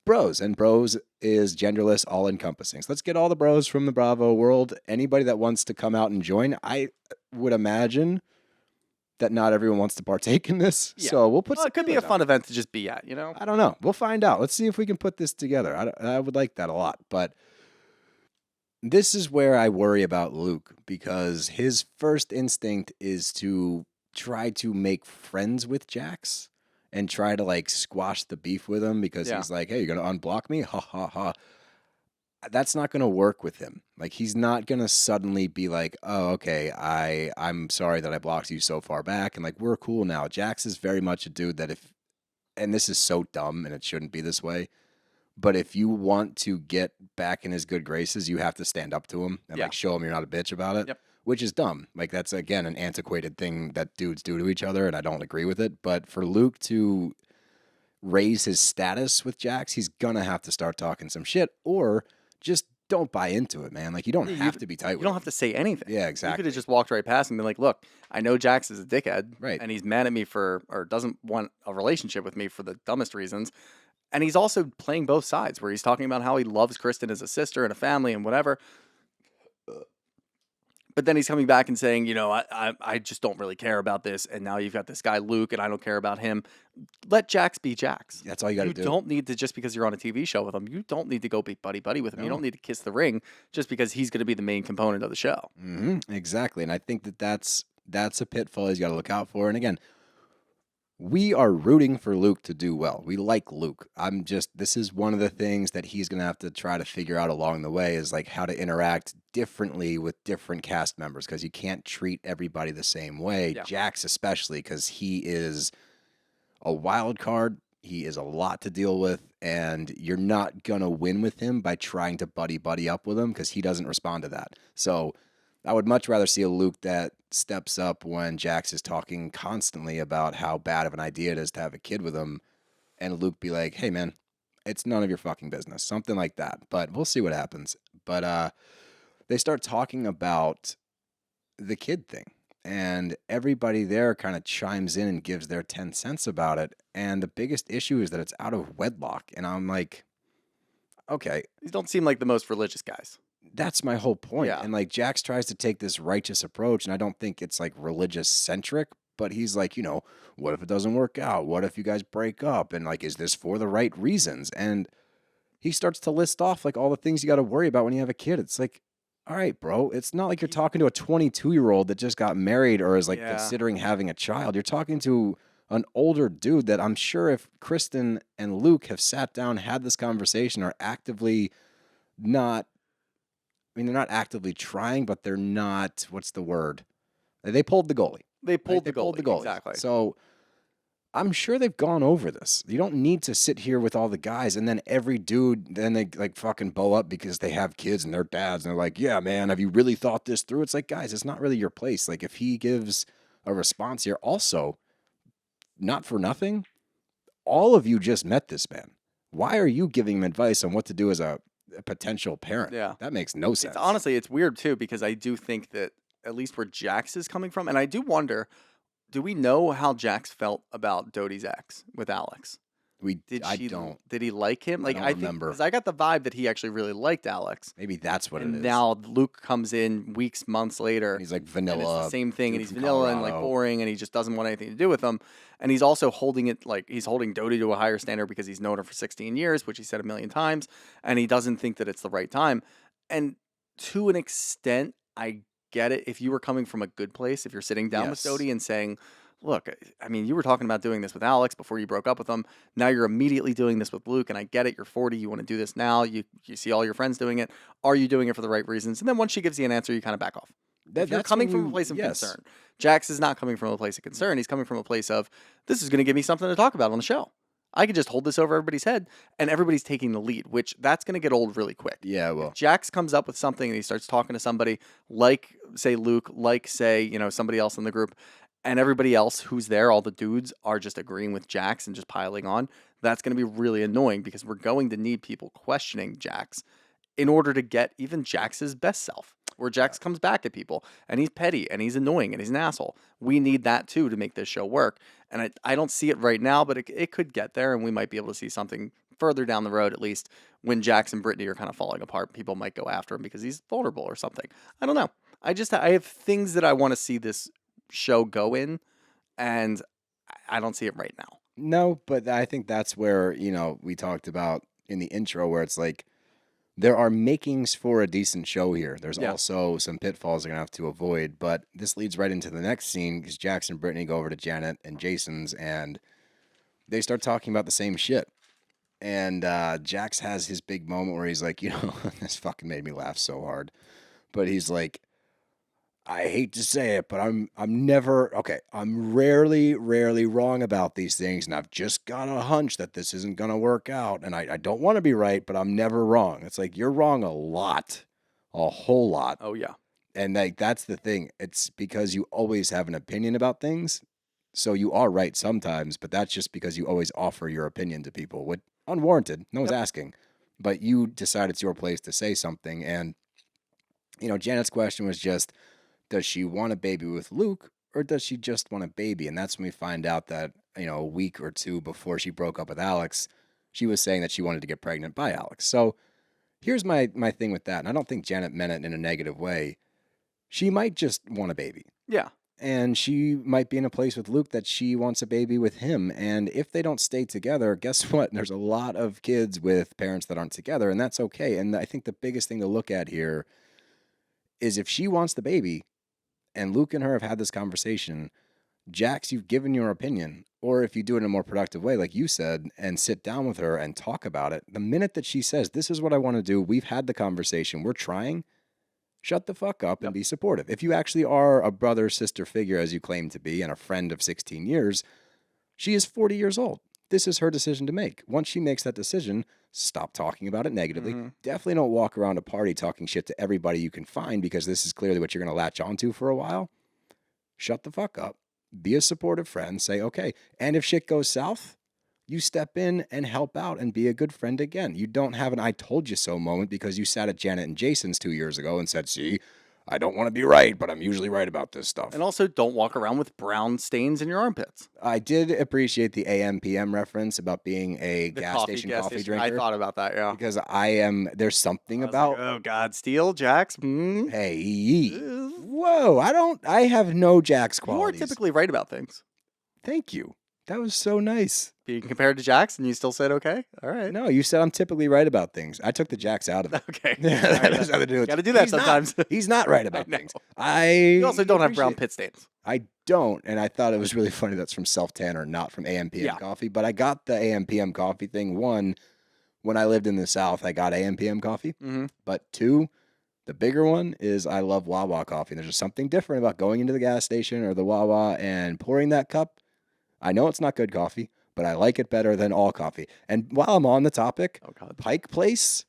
bros, and bros is genderless, all encompassing. So let's get all the bros from the Bravo world. Anybody that wants to come out and join, I would imagine that not everyone wants to partake in this. Yeah. So we'll put. Well, it could be a fun event to just be at. You know, I don't know. We'll find out. Let's see if we can put this together. I would like that a lot, but this is where I worry about Luke, because his first instinct is to try to make friends with Jax and try to like squash the beef with him, because he's like, hey, you're going to unblock me? Ha, ha, ha. That's not going to work with him. Like, he's not going to suddenly be like, oh, okay, I'm sorry that I blocked you so far back, and like, we're cool now. Jax is very much a dude that and this is so dumb and it shouldn't be this way, but if you want to get back in his good graces, you have to stand up to him and like show him you're not a bitch about it. Yep. Which is dumb. Like, that's, again, an antiquated thing that dudes do to each other, and I don't agree with it. But for Luke to raise his status with Jax, he's going to have to start talking some shit, or just don't buy into it, man. Like, you don't have to be tight with him. You don't have to say anything. Yeah, exactly. You could have just walked right past him and been like, look, I know Jax is a dickhead, right, and he's mad at me or doesn't want a relationship with me for the dumbest reasons. And he's also playing both sides, where he's talking about how he loves Kristen as a sister and a family and whatever. But then he's coming back and saying, you know, I just don't really care about this. And now you've got this guy, Luke, and I don't care about him. Let Jax be Jax. That's all you got to do. You don't need to, just because you're on a TV show with him, you don't need to go be buddy-buddy with him. No. You don't need to kiss the ring just because he's going to be the main component of the show. Mm-hmm. Exactly. And I think that's a pitfall he's got to look out for. And again, we are rooting for Luke to do well. We like Luke. This is one of the things that he's going to have to try to figure out along the way, is like how to interact differently with different cast members, because you can't treat everybody the same way. Yeah. Jax especially, because he is a wild card. He is a lot to deal with, and you're not going to win with him by trying to buddy up with him, because he doesn't respond to that. So I would much rather see a Luke that steps up when Jax is talking constantly about how bad of an idea it is to have a kid with him, and Luke be like, hey, man, it's none of your fucking business. Something like that. But we'll see what happens. But they start talking about the kid thing, and everybody there kind of chimes in and gives their 10 cents about it. And the biggest issue is that it's out of wedlock. And I'm like, okay. These don't seem like the most religious guys. That's my whole point. Yeah. And like, Jax tries to take this righteous approach, and I don't think it's like religious centric, but he's like, you know, what if it doesn't work out? What if you guys break up? And like, is this for the right reasons? And he starts to list off like all the things you got to worry about when you have a kid. It's like, all right, bro, it's not like you're talking to a 22-year-old that just got married or is like considering having a child. You're talking to an older dude that I'm sure if Kristen and Luke have sat down, had this conversation, are actively not, I mean, they're not actively trying, but they're not, what's the word? They pulled the goalie. They pulled They the goalie. pulled the goalie. Exactly. So I'm sure they've gone over this. You don't need to sit here with all the guys and then every dude, then they like fucking bow up because they have kids and they're dads and they're like, yeah, man, have you really thought this through? It's like, guys, it's not really your place. Like if he gives a response here, also, not for nothing, all of you just met this man. Why are you giving him advice on what to do as a potential parent? Yeah. That makes no sense. Honestly, it's weird too, because I do think that at least where Jax is coming from, and I do wonder, do we know how Jax felt about Doty's ex with Alex? I don't. Did he like him? Like don't think, remember. because I got the vibe that he actually really liked Alex. Maybe that's what And it is. now Luke comes in weeks, months later. He's like And vanilla. it's the same thing, dude and he's from vanilla and like Colorado. boring, and he just doesn't want anything to do with them. And he's also holding it like he's holding Doty to a higher standard because he's known her for 16 years, which he said a million times, and he doesn't think that it's the right time. And to an extent, I get it. If you were coming from a good place, if you're sitting down with Yes. Doty and saying, look, I mean, you were talking about doing this with Alex before you broke up with him. Now you're immediately doing this with Luke, and I get it. You're 40. You want to do this now. You see all your friends doing it. Are you doing it for the right reasons? And then once she gives you an answer, you kind of back off. If you're That's coming when from a you- place of yes. concern. Jax is not coming from a place of concern. He's coming from a place of, this is going to give me something to talk about on the show. I could just hold this over everybody's head, and everybody's taking the lead, which that's going to get old really quick. Yeah, well. Jax comes up with something and he starts talking to somebody like, say, Luke, like, say, somebody else in the group, and everybody else who's there, all the dudes, are just agreeing with Jax and just piling on. That's going to be really annoying because we're going to need people questioning Jax in order to get even Jax's best self, where Jax comes back at people and he's petty and he's annoying and he's an asshole. We need that too to make this show work. And I don't see it right now, but it could get there, and we might be able to see something further down the road, at least when Jax and Brittany are kind of falling apart. People might go after him because he's vulnerable or something. I don't know. I have things that I want to see this show go in, and I don't see it right now. No, but I think that's where, we talked about in the intro where it's like there are makings for a decent show here. There's also some pitfalls they're going to have to avoid, but this leads right into the next scene because Jax and Brittany go over to Janet and Jason's and they start talking about the same shit. And Jax has his big moment where he's like, this fucking made me laugh so hard. But he's like, I hate to say it, but I'm rarely wrong about these things, and I've just got a hunch that this isn't gonna work out, and I don't want to be right, but I'm never wrong. It's like you're wrong a lot, a whole lot. Oh yeah. And that's the thing. It's because you always have an opinion about things, so you are right sometimes, but that's just because you always offer your opinion to people, with unwarranted. No one's asking, but you decide it's your place to say something, and Janet's question was just, does she want a baby with Luke or does she just want a baby? And that's when we find out that, a week or two before she broke up with Alex, she was saying that she wanted to get pregnant by Alex. So here's my thing with that. And I don't think Janet meant it in a negative way. She might just want a baby. Yeah. And she might be in a place with Luke that she wants a baby with him. And if they don't stay together, guess what? There's a lot of kids with parents that aren't together, and that's okay. And I think the biggest thing to look at here is if she wants the baby, and Luke and her have had this conversation, Jax, you've given your opinion. Or if you do it in a more productive way, like you said, and sit down with her and talk about it, the minute that she says, this is what I want to do, we've had the conversation, we're trying, shut the fuck up and be supportive. If you actually are a brother, sister figure, as you claim to be, and a friend of 16 years, she is 40 years old. This is her decision to make. Once she makes that decision, stop talking about it negatively. Mm-hmm. Definitely don't walk around a party talking shit to everybody you can find, because this is clearly what you're going to latch onto for a while. Shut the fuck up. Be a supportive friend. Say, okay. And if shit goes south, you step in and help out and be a good friend again. You don't have an I told you so moment because you sat at Janet and Jason's 2 years ago and said, see, I don't want to be right, but I'm usually right about this stuff. And also, don't walk around with brown stains in your armpits. I did appreciate the AM PM reference about being a gas station coffee drinker. I thought about that, yeah. Because there's something I was about, like, oh God, Steele, Jax. hey, whoa, I have no Jax You are qualities. typically right about things. Thank you. That was so nice. Being compared to Jax, and you still said okay? All right. No, you said I'm typically right about things. I took the Jax out of it. Okay. Yeah, that has nothing to do with it. Got to do that He's not. sometimes. He's not right about know. things. You also don't have brown appreciate- pit stains. I don't, and I thought it was really funny that's from Self Tanner, not from AM/PM coffee. But I got the AM/PM coffee thing. One, when I lived in the South, I got AM/PM coffee. Mm-hmm. But two, the bigger one is I love Wawa coffee. There's just something different about going into the gas station or the Wawa and pouring that cup. I know it's not good coffee, but I like it better than all coffee. And while I'm on the topic, Pike Place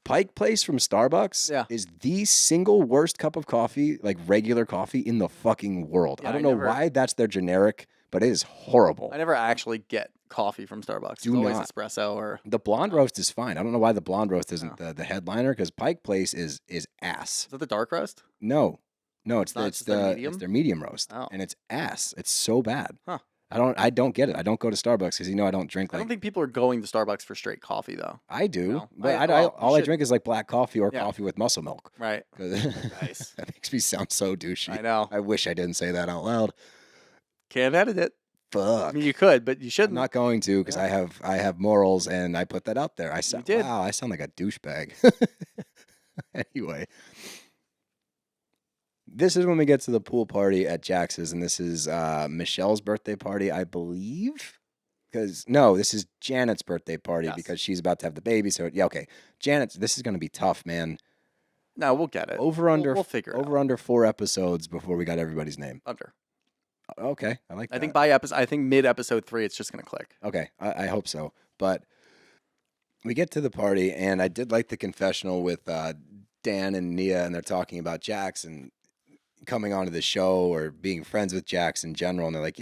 from Starbucks is the single worst cup of coffee, like regular coffee, in the fucking world. Yeah, I don't know why that's their generic, but it is horrible. I never actually get coffee from Starbucks. It's always espresso or... The blonde roast is fine. I don't know why the blonde roast isn't the headliner, because Pike Place is ass. Is that the dark roast? No, it's their medium? it's their medium roast, Oh. and it's ass. It's so bad. Huh. I don't get it. I don't go to Starbucks because I don't drink. I don't think people are going to Starbucks for straight coffee though. I do, No. but all I drink is like black coffee or coffee with muscle milk. Right. Nice. That makes me sound so douchey. I know. I wish I didn't say that out loud. Can't edit it. Fuck. I mean, you could, but you shouldn't. I'm not going to because I have morals and I put that out there. You did. Wow, I sound like a douchebag. Anyway. This is when we get to the pool party at Jax's, and this is Michelle's birthday party, I believe. This is Janet's birthday party because she's about to have the baby. So, okay. This is going to be tough, man. No, we'll get it. We'll figure it out. Over under 4 episodes before we got everybody's name. Under. Okay, I like that. I think mid episode 3, it's just going to click. Okay, I hope so. But we get to the party, and I did like the confessional with Dan and Nia, and they're talking about Jax and coming onto the show or being friends with Jax in general. And they're like,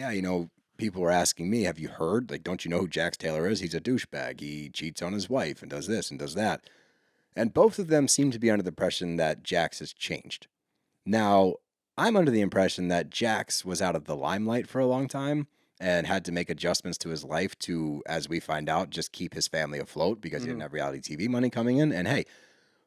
people were asking me, have you heard? Like, don't you know who Jax Taylor is? He's a douchebag. He cheats on his wife and does this and does that. And both of them seem to be under the impression that Jax has changed. Now, I'm under the impression that Jax was out of the limelight for a long time and had to make adjustments to his life to, as we find out, just keep his family afloat because he didn't have reality TV money coming in. And hey,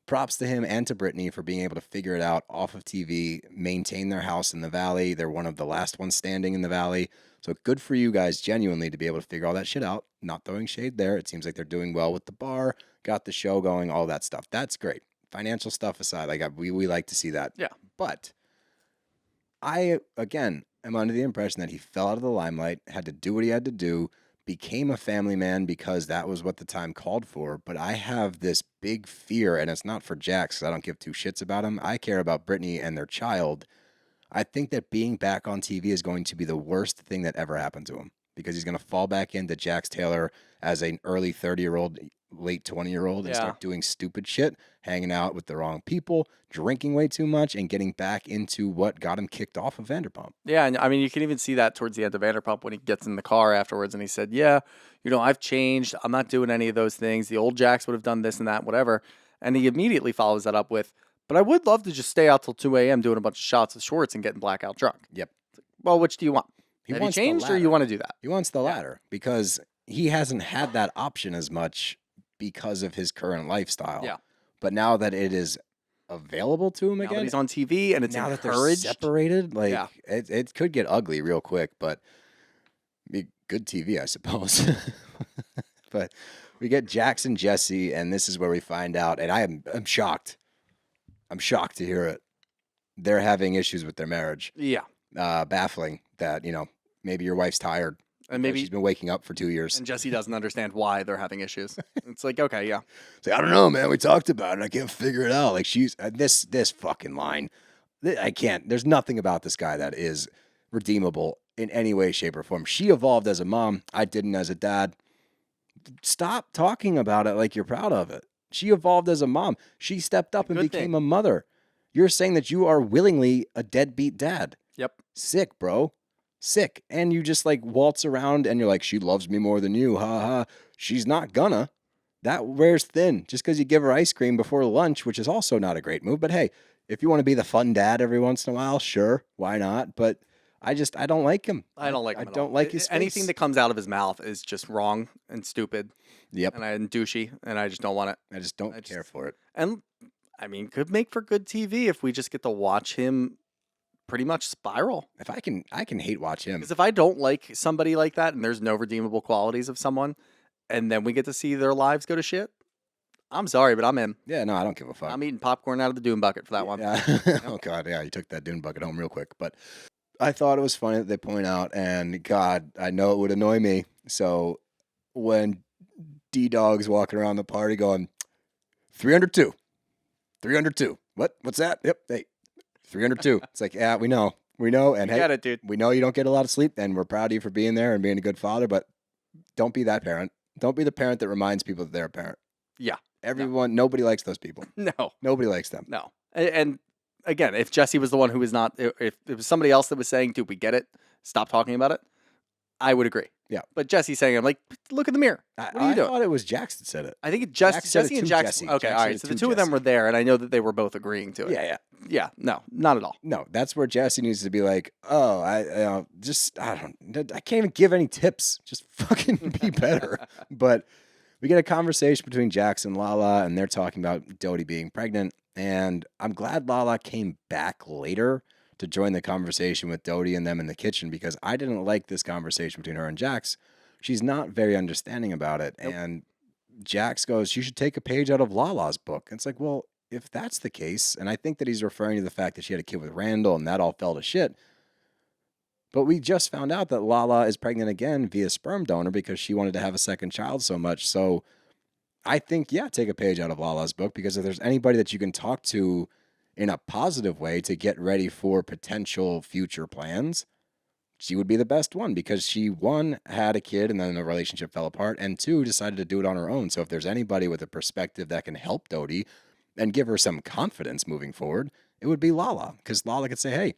props to him and to Brittany for being able to figure it out off of TV, maintain their house in the Valley. They're one of the last ones standing in the Valley. So good for you guys, genuinely, to be able to figure all that shit out. Not throwing shade there. It seems like they're doing well with the bar, got the show going, all that stuff. That's great. Financial stuff aside, we like to see that. Yeah. But I, again, am under the impression that he fell out of the limelight, had to do what he had to do, became a family man because that was what the time called for. But I have this big fear, and it's not for Jax because I don't give two shits about him. I care about Brittany and their child. I think that being back on TV is going to be the worst thing that ever happened to him because he's going to fall back into Jax Taylor as an early 30-year-old, late 20-year-old and start doing stupid shit, hanging out with the wrong people, drinking way too much, and getting back into what got him kicked off of Vanderpump. Yeah, and I mean, you can even see that towards the end of Vanderpump when he gets in the car afterwards and he said, I've changed. I'm not doing any of those things. The old Jax would have done this and that, whatever. And he immediately follows that up with, but I would love to just stay out till 2 a.m. doing a bunch of shots of Schwartz and getting blackout drunk. Yep. Well, which do you want? Have you wants the changed or you want to do that? He wants the latter because he hasn't had that option as much because of his current lifestyle. Yeah. But now that it is available to him Now again, that he's on TV and it's now that they're encouraged. separated, it could get ugly real quick, but be good TV, I suppose. But we get Jax and Jesse, and this is where we find out, and I'm shocked. I'm shocked to hear it. They're having issues with their marriage. Yeah. Baffling that, maybe your wife's tired. And maybe she's been waking up for 2 years. And Jesse doesn't understand why they're having issues. It's like, okay, yeah. It's like, I don't know, man. We talked about it. I can't figure it out. Like she's this fucking line. I can't. There's nothing about this guy that is redeemable in any way, shape, or form. She evolved as a mom. I didn't as a dad. Stop talking about it like you're proud of it. She evolved as a mom. She stepped up and became a mother. You're saying that you are willingly a deadbeat dad. Yep. Sick, bro. Sick. And you just waltz around and you're like, she loves me more than you. Ha ha. She's not gonna. That wears thin. Just because you give her ice cream before lunch, which is also not a great move. But hey, if you want to be the fun dad every once in a while, sure. Why not? But I don't like him. I don't like him. I don't like his face. Anything that comes out of his mouth is just wrong and stupid. Yep. And douchey, and I just don't want it. I just don't care for it. And I mean, could make for good TV if we just get to watch him pretty much spiral. If I can hate watch him. Because if I don't like somebody like that and there's no redeemable qualities of someone, and then we get to see their lives go to shit, I'm sorry, but I'm in. Yeah, no, I don't give a fuck. I'm eating popcorn out of the Dune bucket for that one. Yeah. Oh God, yeah, you took that Dune bucket home real quick. But I thought it was funny that they point out, and God, I know it would annoy me. So when D-Dog's walking around the party going, 302, 302. What's that? Yep, hey, 302. It's like, yeah, we know, and hey, Get it, dude. we know you don't get a lot of sleep, and we're proud of you for being there and being a good father. But don't be that parent. Don't be the parent that reminds people that they're a parent. Yeah. Everyone, nobody likes those people. No. Nobody likes them. No. And again, if Jesse was the one who was not, if it was somebody else that was saying, dude, we get it, stop talking about it, I would agree. Yeah. But Jesse's saying, I'm like, look in the mirror. What are you doing? I thought it was Jax that said it. I think Jax said it Jesse and to Jax. Jesse. Okay, Jax all said right. it So the to two of them Jesse. were there, and I know that they were both agreeing to it. Yeah. Yeah, no, not at all. No, that's where Jesse needs to be like, oh, I can't even give any tips. Just fucking be better. But we get a conversation between Jax and Lala, and they're talking about Doute being pregnant. And I'm glad Lala came back later to join the conversation with Doute and them in the kitchen, because I didn't like this conversation between her and Jax. She's not very understanding about it. Nope. And Jax goes, you should take a page out of Lala's book. And it's like, well, if that's the case, and I think that he's referring to the fact that she had a kid with Randall and that all fell to shit. But we just found out that Lala is pregnant again via sperm donor because she wanted to have a second child so much. So I think, yeah, take a page out of Lala's book, because if there's anybody that you can talk to in a positive way to get ready for potential future plans, she would be the best one, because she, one, had a kid and then the relationship fell apart, and two, decided to do it on her own. So if there's anybody with a perspective that can help Doute and give her some confidence moving forward, it would be Lala, because Lala could say, hey,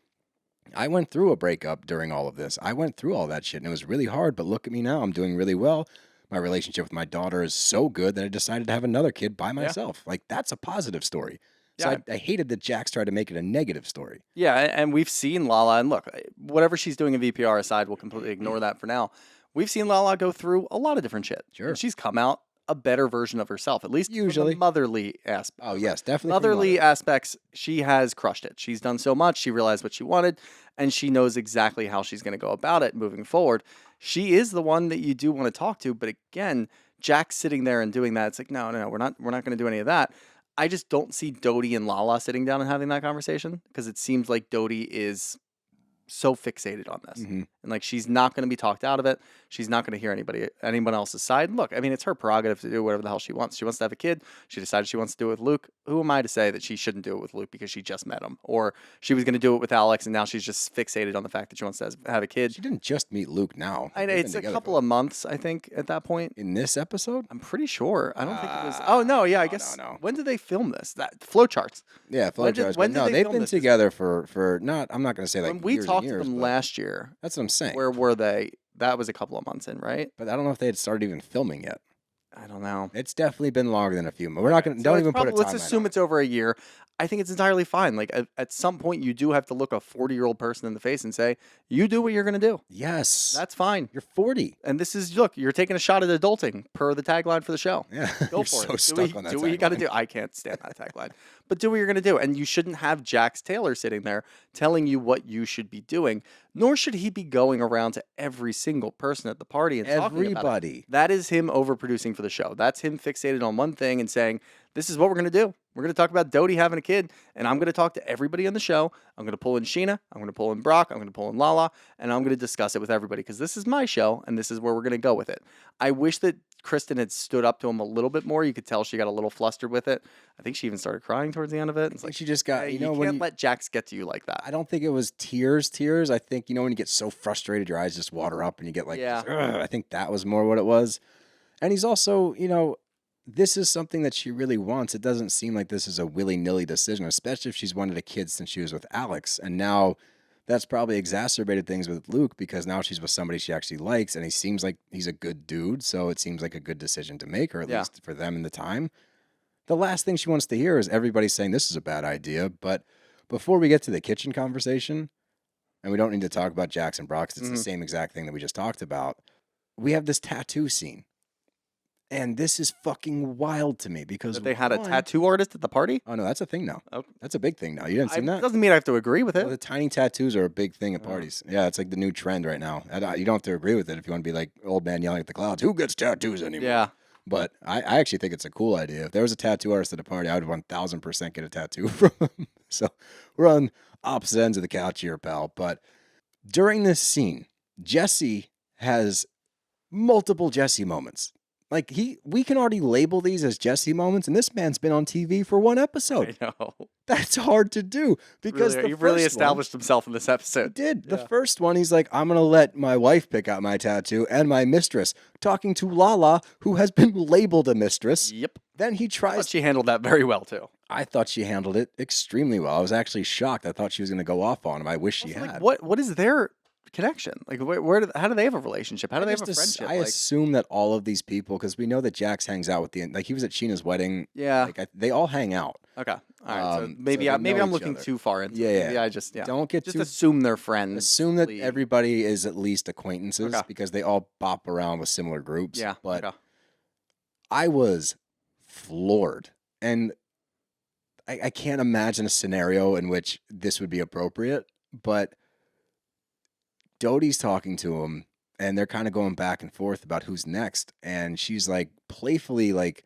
I went through a breakup during all of this. I went through all that shit, and it was really hard, but look at me now. I'm doing really well. My relationship with my daughter is so good that I decided to have another kid by myself. Like, that's a positive story. So Yeah. I hated that Jax tried to make it a negative story. Yeah, and we've seen Lala, and look, whatever she's doing in VPR aside, we'll completely ignore that for now. We've seen Lala go through a lot of different shit. Sure. And she's come out a better version of herself, at least Usually. from the motherly aspect. Oh, yes, definitely. from Motherly mother. aspects, she has crushed it. She's done so much. She realized what she wanted, and she knows exactly how she's going to go about it moving forward. She is the one that you do want to talk to, but again, Jack's sitting there and doing that. It's like, no, we're not going to do any of that. I just don't see Doute and Lala sitting down and having that conversation, because it seems like Doute is so fixated on this. Mhm. And like, she's not going to be talked out of it. She's not going to hear anyone else's side. Look, I mean, it's her prerogative to do whatever the hell she wants. She wants to have a kid. She decided she wants to do it with Luke. Who am I to say that she shouldn't do it with Luke because she just met him? Or she was going to do it with Alex, and now she's just fixated on the fact that she wants to have a kid. She didn't just meet Luke now. I know, They've it's been a together couple for- of months, I think, at that point. In this episode? I'm pretty sure. I don't think it was. Oh, no, yeah, I no, guess. no. When did they film this? That flowcharts. Yeah, When did- flowcharts. when but did no, they they've film been this? together for not. I'm not going to say like When we years talked and years, to them but last year, that's what I'm saying. where were they? That was a couple of months in, right? But I don't know if they had started even filming yet. I don't know. It's definitely been longer than a few months. We're not going to. So Don't it's even put a probably- timeline. Let's assume on it. it's over a year. I think it's entirely fine. Like at some point, you do have to look a 40-year-old person in the face and say, "You do what you're going to do." Yes. That's fine. You're 40. And this is, look, you're taking a shot at adulting per the tagline for the show. Yeah. Go You're for so it. stuck on that. Do what you got to tagline. do. I can't stand that tagline. But do what you're going to do. And you shouldn't have Jax Taylor sitting there telling you what you should be doing, nor should he be going around to every single person at the party and talking about it. Everybody. That is him overproducing for the show. That's him fixated on one thing and saying, this is what we're going to do. We're going to talk about Doute having a kid, and I'm going to talk to everybody on the show. I'm going to pull in Sheena. I'm going to pull in Brock. I'm going to pull in Lala, and I'm going to discuss it with everybody because this is my show, and this is where we're going to go with it. I wish that Kristen had stood up to him a little bit more. You could tell she got a little flustered with it. I think she even started crying towards the end of it. It's I like, think she just got, hey, you know, you when can't you, let Jax get to you like that. I don't think it was tears. I think, you know, when you get so frustrated, your eyes just water up and you get like, Yeah. just, "Ugh," I think that was more what it was. And he's also, you know, this is something that she really wants. It doesn't seem like this is a willy-nilly decision, especially if she's wanted a kid since she was with Alex. And now that's probably exacerbated things with Luke because now she's with somebody she actually likes, and he seems like he's a good dude, so it seems like a good decision to make, or at Yeah. least for them in the time. The last thing she wants to hear is everybody saying this is a bad idea. But before we get to the kitchen conversation, and we don't need to talk about Jax and Brock 'cause it's the same exact thing that we just talked about, we have this tattoo scene. And this is fucking wild to me because That they had a one- tattoo artist at the party? Oh no, that's a thing now. Oh. That's a big thing now. You didn't see that? Doesn't mean I have to agree with it. Well, the tiny tattoos are a big thing at parties. Yeah, it's like the new trend right now. You don't have to agree with it if you want to be like old man yelling at the clouds. Who gets tattoos anymore? Yeah. But I actually think it's a cool idea. If there was a tattoo artist at a party, I would 1,000% get a tattoo from him. So we're on opposite ends of the couch here, pal. But during this scene, Jesse has multiple Jesse moments. Like we can already label these as Jesse moments, and this man's been on TV for one episode. I know. That's hard to do because He really established himself in this episode. He did. The first one, he's like, I'm going to let my wife pick out my tattoo and my mistress, talking to Lala, who has been labeled a mistress. Yep. Then he I tries. thought she handled that very well, too. I thought she handled it extremely well. I was actually shocked. I thought she was going to go off on him. I wish she had. Like, what is their connection? Like, how do they have a relationship? How do they have a friendship? I assume that all of these people, because we know that Jax hangs out with like he was at Sheena's wedding. Yeah. Like they all hang out. Okay. All right. So maybe they I'm know each looking other. too far into Yeah, it. yeah. Maybe I just Don't get just too assume they're friends. Assume that everybody is at least acquaintances because they all bop around with similar groups. Yeah. But I was floored. And I can't imagine a scenario in which this would be appropriate. But Doute's talking to him, and they're kind of going back and forth about who's next. And she's like playfully like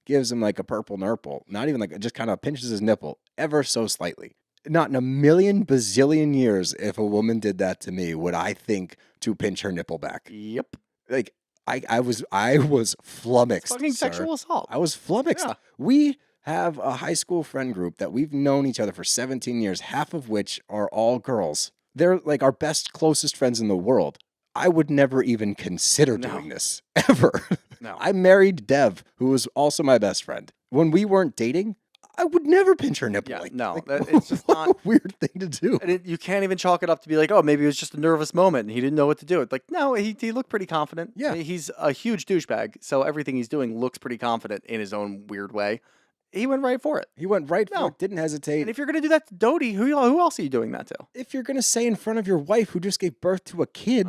gives him like a purple nurple. Not even like just kind of pinches his nipple ever so slightly. Not in a million bazillion years, if a woman did that to me, would I think to pinch her nipple back. Yep. Like I was flummoxed. It's fucking sir. sexual assault. I was flummoxed. Yeah. We have a high school friend group that we've known each other for 17 years, half of which are all girls. They're like our best, closest friends in the world. I would never even consider doing this, ever. No. I married Dev, who was also my best friend. When we weren't dating, I would never pinch her nipple. Yeah, like, no, like, it's just what not a weird thing to do. And you can't even chalk it up to be like, oh, maybe it was just a nervous moment and he didn't know what to do. It's like, no, he looked pretty confident. Yeah. I mean, he's a huge douchebag, so everything he's doing looks pretty confident in his own weird way. He went right for it. He went right for it, didn't hesitate. And if you're going to do that to Doute, who else are you doing that to? If you're going to say in front of your wife who just gave birth to a kid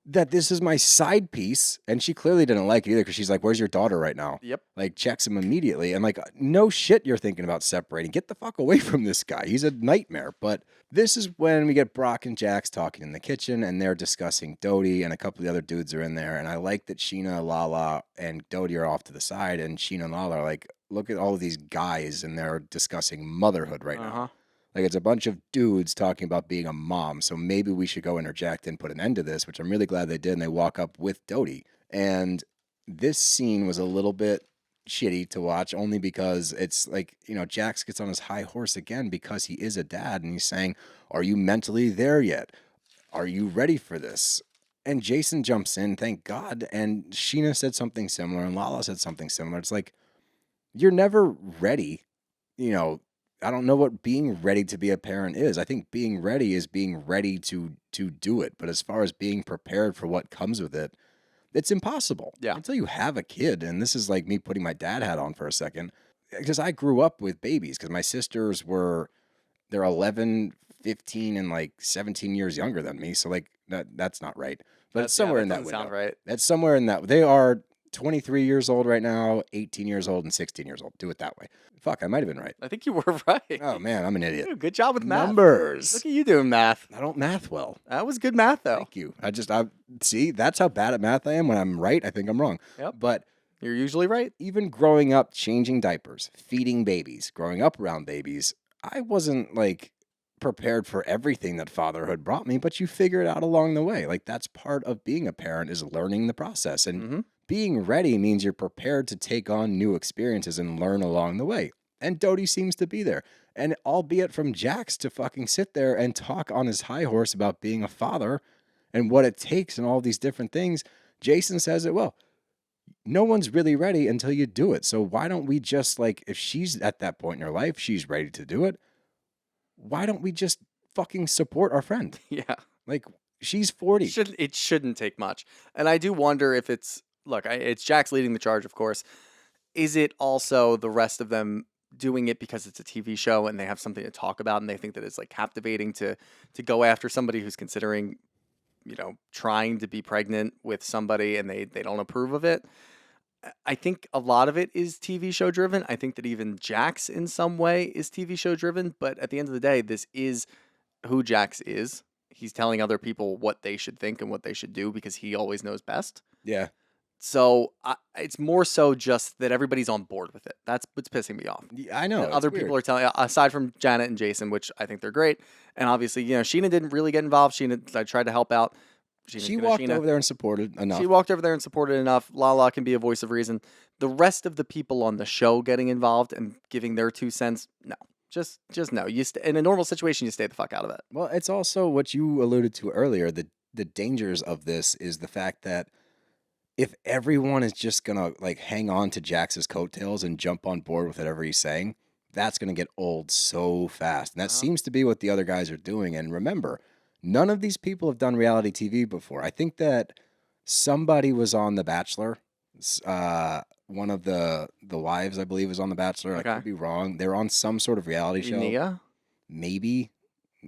that this is my side piece, and she clearly didn't like it either because she's like, where's your daughter right now? Yep. Like, checks him immediately. And like, no shit you're thinking about separating. Get the fuck away from this guy. He's a nightmare. But this is when we get Brock and Jax talking in the kitchen, and they're discussing Doute, and a couple of the other dudes are in there. And I like that Sheena, Lala, and Doute are off to the side, and Sheena and Lala are like, look at all of these guys, and they're discussing motherhood right now. Like, it's a bunch of dudes talking about being a mom, so maybe we should go interject and put an end to this, which I'm really glad they did, and they walk up with Doute. And this scene was a little bit shitty to watch, only because it's like, you know, Jax gets on his high horse again because he is a dad, and he's saying, are you mentally there yet? Are you ready for this? And Jason jumps in, thank God, and Sheena said something similar, and Lala said something similar. It's like, you're never ready, you know. I don't know what being ready to be a parent is. I think being ready is being ready to do it. But as far as being prepared for what comes with it, it's impossible. Yeah. Until you have a kid, and this is like me putting my dad hat on for a second, because I grew up with babies, because my sisters they're 11, 15, and like 17 years younger than me. So like that's not right. But it's somewhere in that window. Sound right. That's somewhere in that. They are 23 years old right now, 18 years old, and 16 years old. Do it that way. Fuck, I might have been right. I think you were right. Oh, man, I'm an idiot. Good job with math. Numbers. Look at you doing math. I don't math well. That was good math, though. Thank you. See, that's how bad at math I am. When I'm right, I think I'm wrong. Yep. But You're usually right. even growing up, changing diapers, feeding babies, growing up around babies, I wasn't like prepared for everything that fatherhood brought me, but you figure it out along the way. Like, that's part of being a parent, is learning the process. And being ready means you're prepared to take on new experiences and learn along the way. And Doute seems to be there. And albeit from Jax to fucking sit there and talk on his high horse about being a father and what it takes and all these different things, Jason says it well. No one's really ready until you do it. So why don't we just, like, if she's at that point in her life, she's ready to do it, why don't we just fucking support our friend? Yeah. Like, she's 40. It shouldn't take much. And I do wonder if it's, it's Jax leading the charge, of course. Is it also the rest of them doing it because it's a TV show and they have something to talk about and they think that it's like captivating to go after somebody who's considering, you know, trying to be pregnant with somebody and they don't approve of it? I think a lot of it is TV show driven. I think that even Jax in some way is TV show driven. But at the end of the day, this is who Jax is. He's telling other people what they should think and what they should do because he always knows best. Yeah. So it's more so just that everybody's on board with it. That's what's pissing me off. Yeah, I know. That other people are telling, aside from Janet and Jason, which I think they're great. And obviously, Sheena didn't really get involved. I tried to help out. She walked over there and supported enough. She walked over there and supported enough. Lala can be a voice of reason. The rest of the people on the show getting involved and giving their 2 cents, no. Just no. In a normal situation, you stay the fuck out of it. Well, it's also what you alluded to earlier. The dangers of this is the fact that if everyone is just gonna like hang on to Jax's coattails and jump on board with whatever he's saying, that's gonna get old so fast. And that seems to be what the other guys are doing. And remember, none of these people have done reality TV before. I think that somebody was on The Bachelor. One of the wives, I believe, was on The Bachelor. Okay. I could be wrong. They were on some sort of reality show. Nia? Maybe.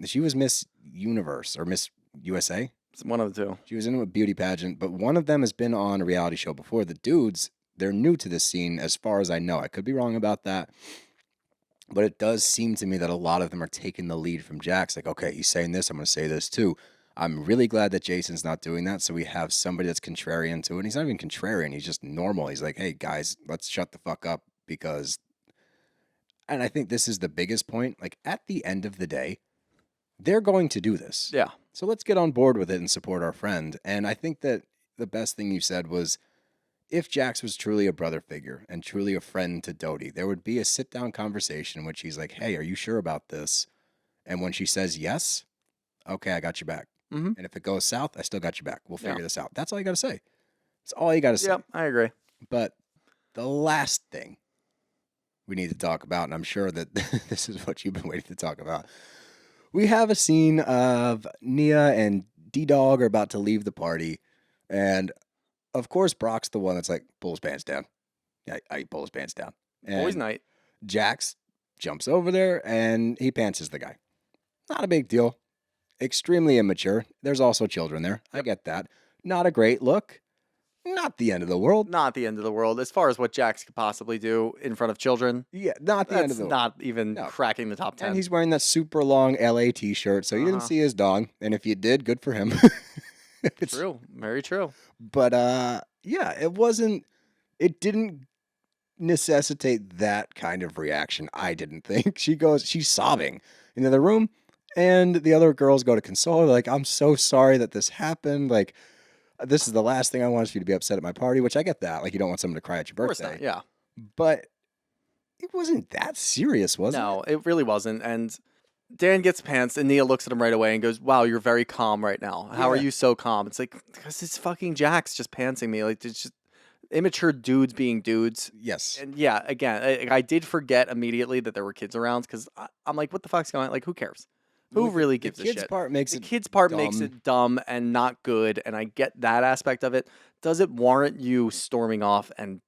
She was Miss Universe or Miss USA. It's one of the two. She was in a beauty pageant, but one of them has been on a reality show before. The dudes, they're new to this scene as far as I know. I could be wrong about that. But it does seem to me that a lot of them are taking the lead from Jax. Like, okay, he's saying this, I'm going to say this too. I'm really glad that Jason's not doing that. So we have somebody that's contrarian to it. And he's not even contrarian. He's just normal. He's like, hey, guys, let's shut the fuck up because... And I think this is the biggest point. Like, at the end of the day, they're going to do this. Yeah. So let's get on board with it and support our friend. And I think that the best thing you said was if Jax was truly a brother figure and truly a friend to Doute, there would be a sit-down conversation in which he's like, hey, are you sure about this? And when she says yes, okay, I got your back. Mm-hmm. And if it goes south, I still got your back. We'll figure this out. That's all you got to say. That's all you got to say. Yep, I agree. But the last thing we need to talk about, and I'm sure that this is what you've been waiting to talk about, we have a scene of Nia and D-Dog are about to leave the party. And, of course, Brock's the one that's like, pull his pants down. Yeah, I pull his pants down. And Boys' night. Jax jumps over there, and he pantses the guy. Not a big deal. Extremely immature. There's also children there. I get that. Not a great look. Not the end of the world. Not the end of the world. As far as what Jax could possibly do in front of children, Yeah, not the end of that's the world. not even No. cracking the top 10. And he's wearing that super long LA t-shirt, so you didn't see his dong. And if you did, good for him. It's- True. Very true. But yeah, it didn't necessitate that kind of reaction, I didn't think. She's sobbing in the other room, and the other girls go to console her, like, I'm so sorry that this happened. Like, this is the last thing I want you to be upset at my party, which I get that. Like, you don't want someone to cry at your Of course birthday. not. Yeah. But it wasn't that serious, was it? No, it really wasn't. And Dan gets pants, and Nia looks at him right away and goes, wow, you're very calm right now. How are Yeah. you so calm? It's like, because it's fucking Jax just pantsing me. Like, it's just immature dudes being dudes. Yes. And yeah, again, I did forget immediately that there were kids around because I'm like, what the fuck's going on? Like, who cares? Who Well, really the gives a kids shit? part makes The it kids part makes dumb. it dumb and not good, and I get that aspect of it. Does it warrant you storming off and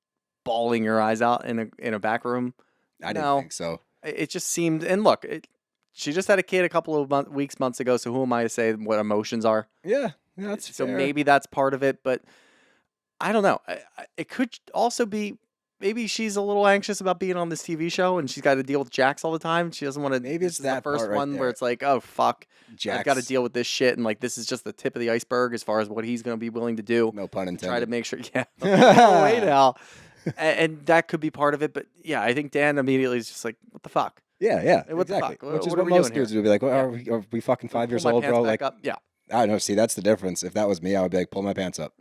bawling your eyes out in a back room? I didn't No. think so. It just seemed, and look, she just had a kid a couple of months ago, so who am I to say what emotions are? Yeah, that's So fair. maybe that's part of it, but I don't know. It could also be maybe she's a little anxious about being on this TV show, and she's got to deal with Jax all the time. She doesn't want to. Maybe it's the that first part right one there. where it's like, oh fuck, I've got to Jax- deal with this shit, and like this is just the tip of the iceberg as far as what he's going to be willing to do. No pun intended. Try to make sure, yeah. No way now. And that could be part of it, but yeah, I think Dan immediately is just like, what the fuck? Yeah, yeah, Hey, what the exactly. fuck? Which is What are what we most doing here? dudes would be like. Well, Yeah. are we fucking 5 years Pull my old, pants bro? back Like, up. Yeah. I don't know. See, that's the difference. If that was me, I would be like, pull my pants up.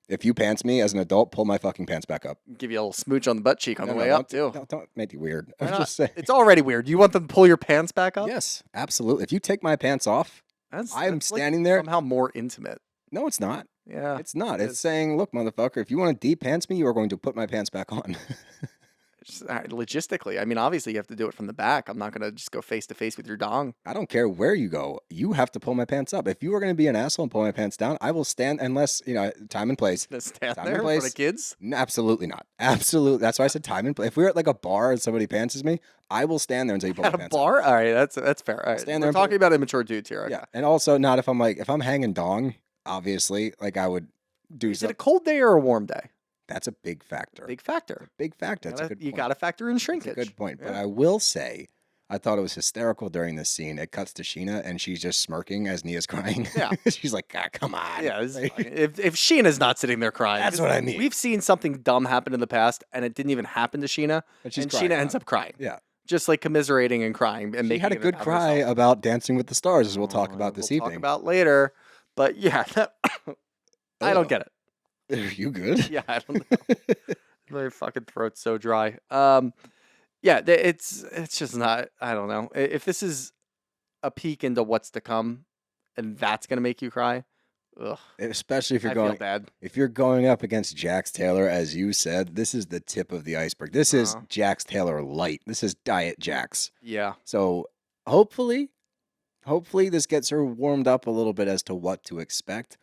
If you pants me as an adult, pull my fucking pants back up. Give you a little smooch on the butt cheek on No, the no, way up too. Don't make it weird. Why I'm not? just saying. It's already weird. You want them to pull your pants back up? Yes, absolutely. If you take my pants off, That's I'm like standing there- somehow more intimate. no, it's not. Yeah. It's not. it It's is. saying, look, motherfucker, if you want to de-pants me, you are going to put my pants back on. Just, logistically, I mean, obviously you have to do it from the back. I'm not gonna just go face to face with your dong. I don't care where you go. You have to pull my pants up. If you are going to be an asshole and pull my pants down, I will stand unless, time and place. Gonna stand Time there and for the place. kids. Absolutely not. Absolutely. That's why I said time and place. If we're at like a bar and somebody pantses me, I will stand there until you pull At my a pants up. bar. All right, that's fair. All right, Stand we're there and talking about immature dudes here. Okay. Yeah. And also not if I'm hanging dong, obviously, like I would do Is it a something. cold day or a warm day? That's a big factor. Big factor. Big factor. That's a good point. You got to factor in That's shrinkage. a good point. But Yeah. I will say, I thought it was hysterical during this scene. It cuts to Sheena, and she's just smirking as Nia's crying. Yeah. She's like, God, come on. Yeah, this is Like, fucking- if Sheena's not sitting there crying, That's 'cause what I mean. We've seen something dumb happen in the past, and it didn't even happen to Sheena, But she's and crying Sheena about ends it. up crying. Yeah. Just like commiserating and crying, and She making had a it good about cry herself. about Dancing with the Stars, as we'll talk about this we'll evening. Talk about later, but yeah, I don't get it. Are you good? Yeah, I don't know. My fucking throat's so dry. Yeah, it's just not. I don't know if this is a peek into what's to come, and that's gonna make you cry. Ugh, Especially if you're I feel going bad. if you're going up against Jax Taylor, as you said, this is the tip of the iceberg. This is Jax Taylor light. This is Diet Jax. Yeah, So hopefully this gets her warmed up a little bit as to what to expect.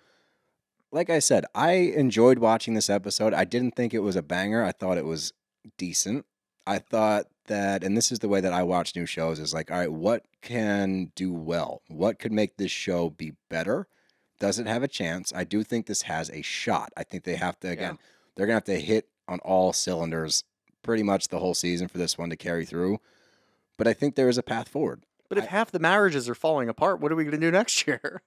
Like I said, I enjoyed watching this episode. I didn't think it was a banger. I thought it was decent. I thought that, and this is the way that I watch new shows, is like, all right, what can do well? What could make this show be better? Does it have a chance? I do think this has a shot. I think they have to, again, they're going to have to hit on all cylinders pretty much the whole season for this one to carry through. But I think there is a path forward. but if half the marriages are falling apart, what are we gonna do next year?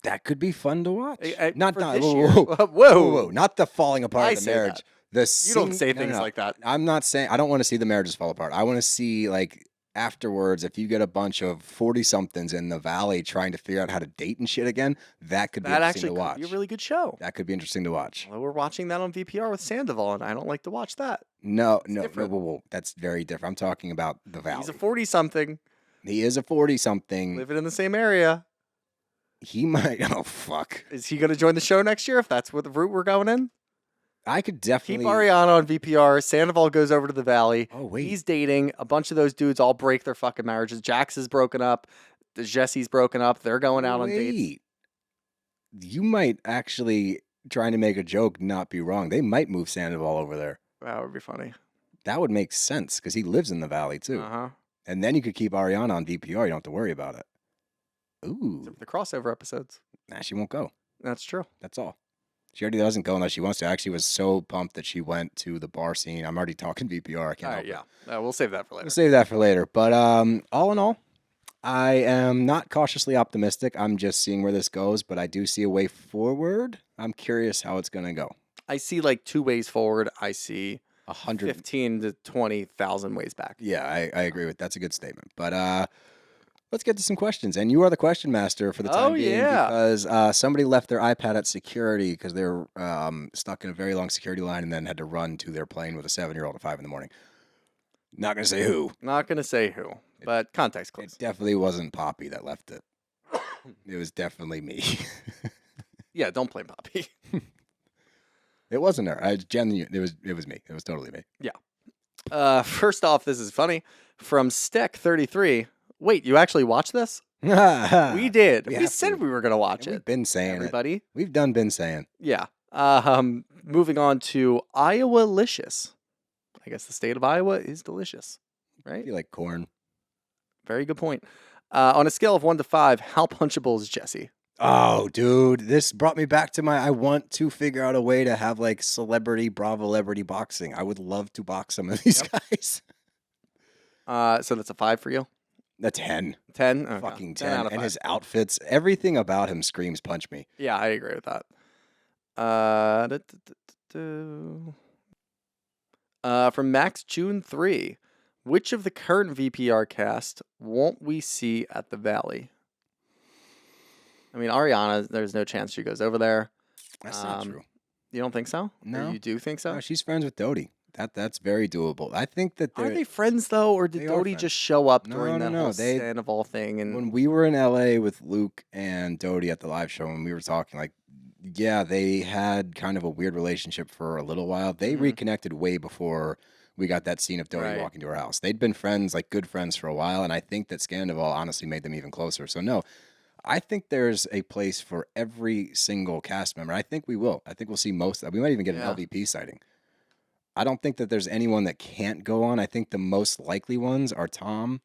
That could be fun to watch. Not Not for this whoa, year. whoa, whoa, Whoa. whoa, not the falling apart I of the say marriage. that. The You don't say no, things no. like that. I'm not saying I don't want to see the marriages fall apart. I want to see like afterwards, if you get a bunch of 40-somethings in the valley trying to figure out how to date and shit again, that could be That interesting actually to could watch. be a really good show. That could be interesting to watch. Well, we're watching that on VPR with Sandoval, and I don't like to watch that. No, different. whoa. That's very different. I'm talking about the valley. He's a 40-something, He is a 40-something. living in the same area. He might. Oh fuck. Is he going to join the show next year if that's what the route we're going in? I could Keep definitely. Ariana on VPR. Sandoval goes over to the Valley. Oh wait. He's dating. A bunch of those dudes all break their fucking marriages. Jax is broken up. Jesse's broken up. They're going out on dates. Wait. You might actually, trying to make a joke, not be wrong. They might move Sandoval over there. That would be funny. That would make sense because he lives in the valley too. Uh-huh. And then you could keep Ariana on VPR. You don't have to worry about it. Ooh. The crossover episodes. Nah, she won't go. That's true. That's all. She already doesn't go unless she wants to. Actually, was so pumped that she went to the bar scene. I'm already talking VPR. I can't All help right, it. yeah. We'll save that for later. We'll save that for later. But all in all, I am not cautiously optimistic. I'm just seeing where this goes, but I do see a way forward. I'm curious how it's going to go. I see like 2 ways forward. I see 100. 15 to 20,000 ways back. Yeah, I agree with that's a good statement. But let's get to some questions. And you are the question master for the time Oh, being yeah. because somebody left their iPad at security because they were stuck in a very long security line and then had to run to their plane with a 7-year-old at 5 a.m. Not going to say who. Not going to say who, but context clues. It definitely wasn't Poppy that left it. It was definitely me. Yeah, don't blame Poppy. It wasn't her. It was me. It was totally me. First off, this is funny. From Steck33. Wait, you actually watched this? We did. We have said to. we were going to watch We've it. been saying Everybody. it. We've been saying. Yeah. Moving on to Iowa-licious. I guess the state of Iowa is delicious, I right? feel like corn. Very good point. On a scale of 1 to 5, how punchable is Jesse? Oh, dude, this brought me back to I want to figure out a way to have like celebrity boxing. I would love to box some of these guys. So that's a 5 for you? A 10. 10? Okay. Fucking 10 10. out of And 5. his outfits, everything about him screams punch me. Yeah, I agree with that. From Max June 3, which of the current VPR cast won't we see at the Valley? I mean, Ariana, there's no chance she goes over there. That's not true. You don't think so? Or No. you do think so? No, she's friends with Doute. That's very doable. I think that Are they friends though, or did They are Doty friends. just show up No, during no, that no, whole they- Sandoval thing? And when we were in LA with Luke and Doty at the live show, and we were talking, like, yeah, they had kind of a weird relationship for a little while. They Mhm. reconnected way before we got that scene of Doty Right. walking to her house. They'd been friends, like good friends for a while, and I think that Sandoval honestly made them even closer. So no, I think there's a place for every single cast member. I think we will. I think we'll see most. We might even get an Yeah. LVP sighting. I don't think that there's anyone that can't go on. I think the most likely ones are Tom,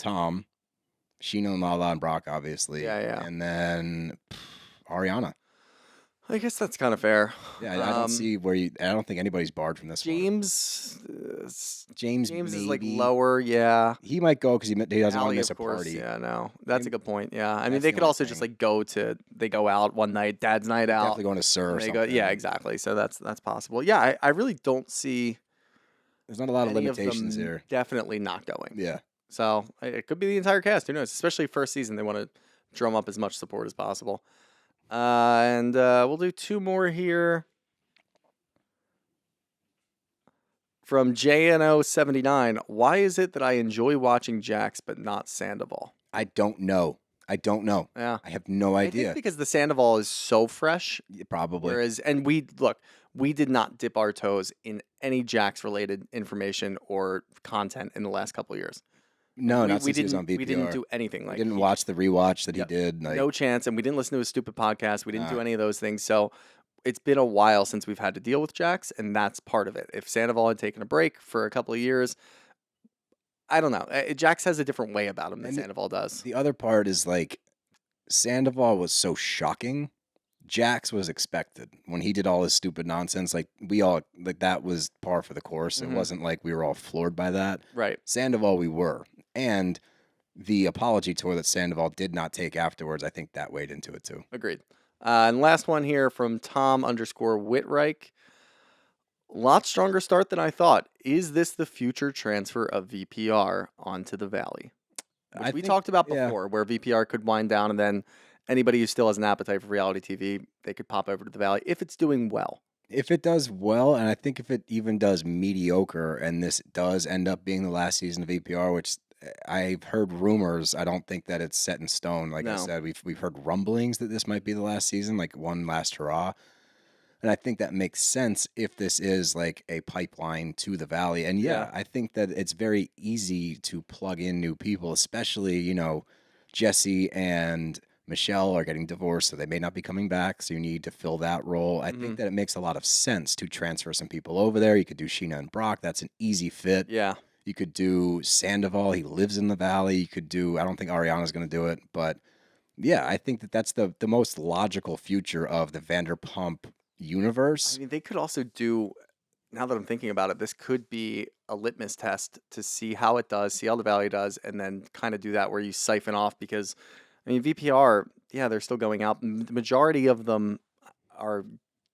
Sheena, Lala, and Brock, obviously. Yeah. And then Ariana. I guess that's kind of fair. Yeah, I don't see where you. I don't think anybody's barred from this one. James James is like maybe. lower, yeah. He might go because he doesn't want to Allie, miss of a course, party. yeah, no, that's a good point. Yeah, I mean, That's they the could only also just thing. like they go out one night, dad's night out. Definitely going to Sir or and they something. go, yeah, exactly. So that's possible. Yeah, I really don't see There's not a lot of any of limitations them here. definitely not going. Yeah. So it could be the entire cast. Who knows? Especially first season, they want to drum up as much support as possible. And we'll do 2 more here. From JNO79, why is it that I enjoy watching Jax but not Sandoval? I don't know. Yeah. I have no I idea. think because the Sandoval is so fresh. Probably. Whereas, and we did not dip our toes in any Jax related information or content in the last couple of years. No, not since he was on VPR. We didn't do anything like We didn't watch the rewatch that Yep. he did. Like, no chance, and we didn't listen to his stupid podcast. We didn't do Nah. any of those things. So it's been a while since we've had to deal with Jax, and that's part of it. If Sandoval had taken a break for a couple of years, I don't know. Jax has a different way about him than And Sandoval does. the other part is like Sandoval was so shocking. Jax was expected when he did all his stupid nonsense. Like we all like that was par for the course. Mhm. It wasn't like we were all floored by that. Right. Sandoval, we were, and the apology tour that Sandoval did not take afterwards, I think that weighed into it too. Agreed. And last one here from Tom_Whitreich. Lot stronger start than I thought. Is this the future transfer of VPR onto the Valley? Which I we think- talked about yeah. before, where VPR could wind down and then anybody who still has an appetite for reality TV, they could pop over to the Valley if it's doing well. If it does well, and I think if it even does mediocre, and this does end up being the last season of VPR, which I've heard rumors, I don't think that it's set in stone. Like I No. said, we've heard rumblings that this might be the last season, like one last hurrah. And I think that makes sense if this is like a pipeline to the Valley. And yeah, I think that it's very easy to plug in new people, especially, Jesse and Michelle are getting divorced, so they may not be coming back. So you need to fill that role. I think that it makes a lot of sense to transfer some people over there. You could do Sheena and Brock. That's an easy fit. Yeah. You could do Sandoval. He lives in the Valley. You could do, I don't think Ariana's going to do it, but yeah, I think that that's the most logical future of the Vanderpump universe. I mean, they could also do, now that I'm thinking about it, this could be a litmus test to see how it does, see how the Valley does, and then kind of do that where you siphon off because, I mean, VPR, yeah, they're still going out. The majority of them are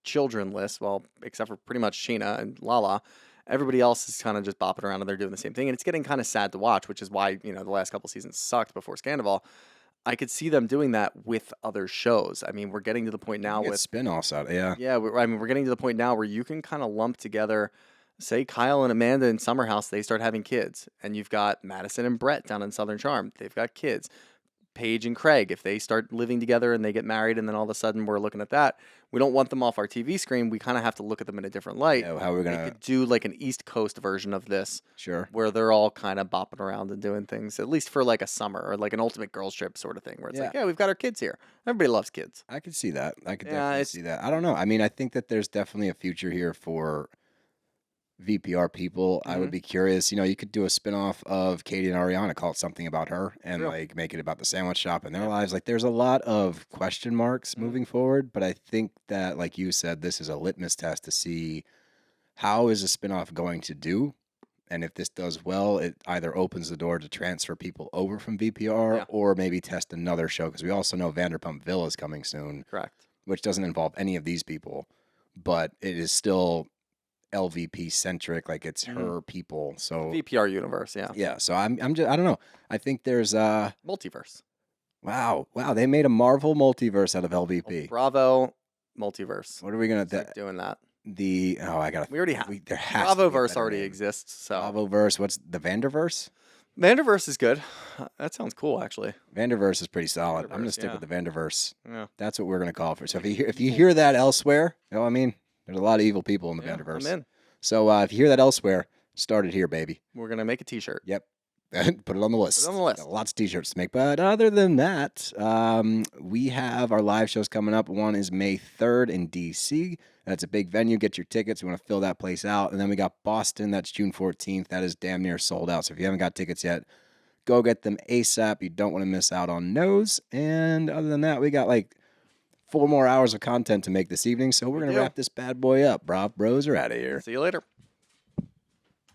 childrenless, well, except for pretty much Sheena and Lala. Everybody else is kind of just bopping around and they're doing the same thing. And it's getting kind of sad to watch, which is why, the last couple seasons sucked before Scandival. I could see them doing that with other shows. I mean, we're getting to the point now You get with spin-offs out. Yeah. yeah, we're getting to the point now where you can kind of lump together, say Kyle and Amanda in Summer House, they start having kids, and you've got Madison and Brett down in Southern Charm, they've got kids. Paige and Craig, if they start living together and they get married, and then all of a sudden we're looking at that, we don't want them off our TV screen. We kind of have to look at them in a different light. Yeah, how are we They gonna? could do like an East Coast version of this, Sure. where they're all kind of bopping around and doing things, at least for like a summer or like an ultimate girls trip sort of thing, where it's like, yeah, we've got our kids here. Everybody loves kids. I could see that. I could Yeah, definitely it's- see that. I don't know. I mean, I think that there's definitely a future here for VPR people. I would be curious. You could do a spinoff of Katie and Ariana, call it something about her, and True. like make it about the sandwich shop and their lives. Like, there's a lot of question marks moving forward, but I think that, like you said, this is a litmus test to see how is a spinoff going to do. And if this does well, it either opens the door to transfer people over from VPR Yeah. or maybe test another show. Because we also know Vanderpump Villa is coming soon, Correct. which doesn't involve any of these people, but it is still LVP centric. Like, it's her people. So VPR universe, yeah. yeah. So I'm just, I don't know. I think there's Multiverse. wow. They made a Marvel multiverse out of LVP. Bravo multiverse. What are we gonna Start doing that. We already have. There has to be a Bravoverse better already name. exists. So Bravoverse. What's the Vanderverse? Vanderverse is good. That sounds cool, actually. Vanderverse is pretty solid. I'm gonna Vanderverse, stick yeah. with the Vanderverse. Yeah. That's what we're gonna call it for. So if you hear that elsewhere, I mean, there's a lot of evil people in the Yeah, Vanderverse. I'm in. So if you hear that elsewhere, start it here, baby. We're gonna make a T-shirt. Yep. Put it on the list. Put it on the list. Got lots of t-shirts to make. But other than that, we have our live shows coming up. One is May 3rd in D.C. That's a big venue. Get your tickets. We want to fill that place out. And then we got Boston. That's June 14th. That is damn near sold out. So if you haven't got tickets yet, go get them ASAP. You don't want to miss out on those. And other than that, we got like 4 more hours of content to make this evening, so we're going to do. wrap this bad boy up. Bros are out of here. See you later.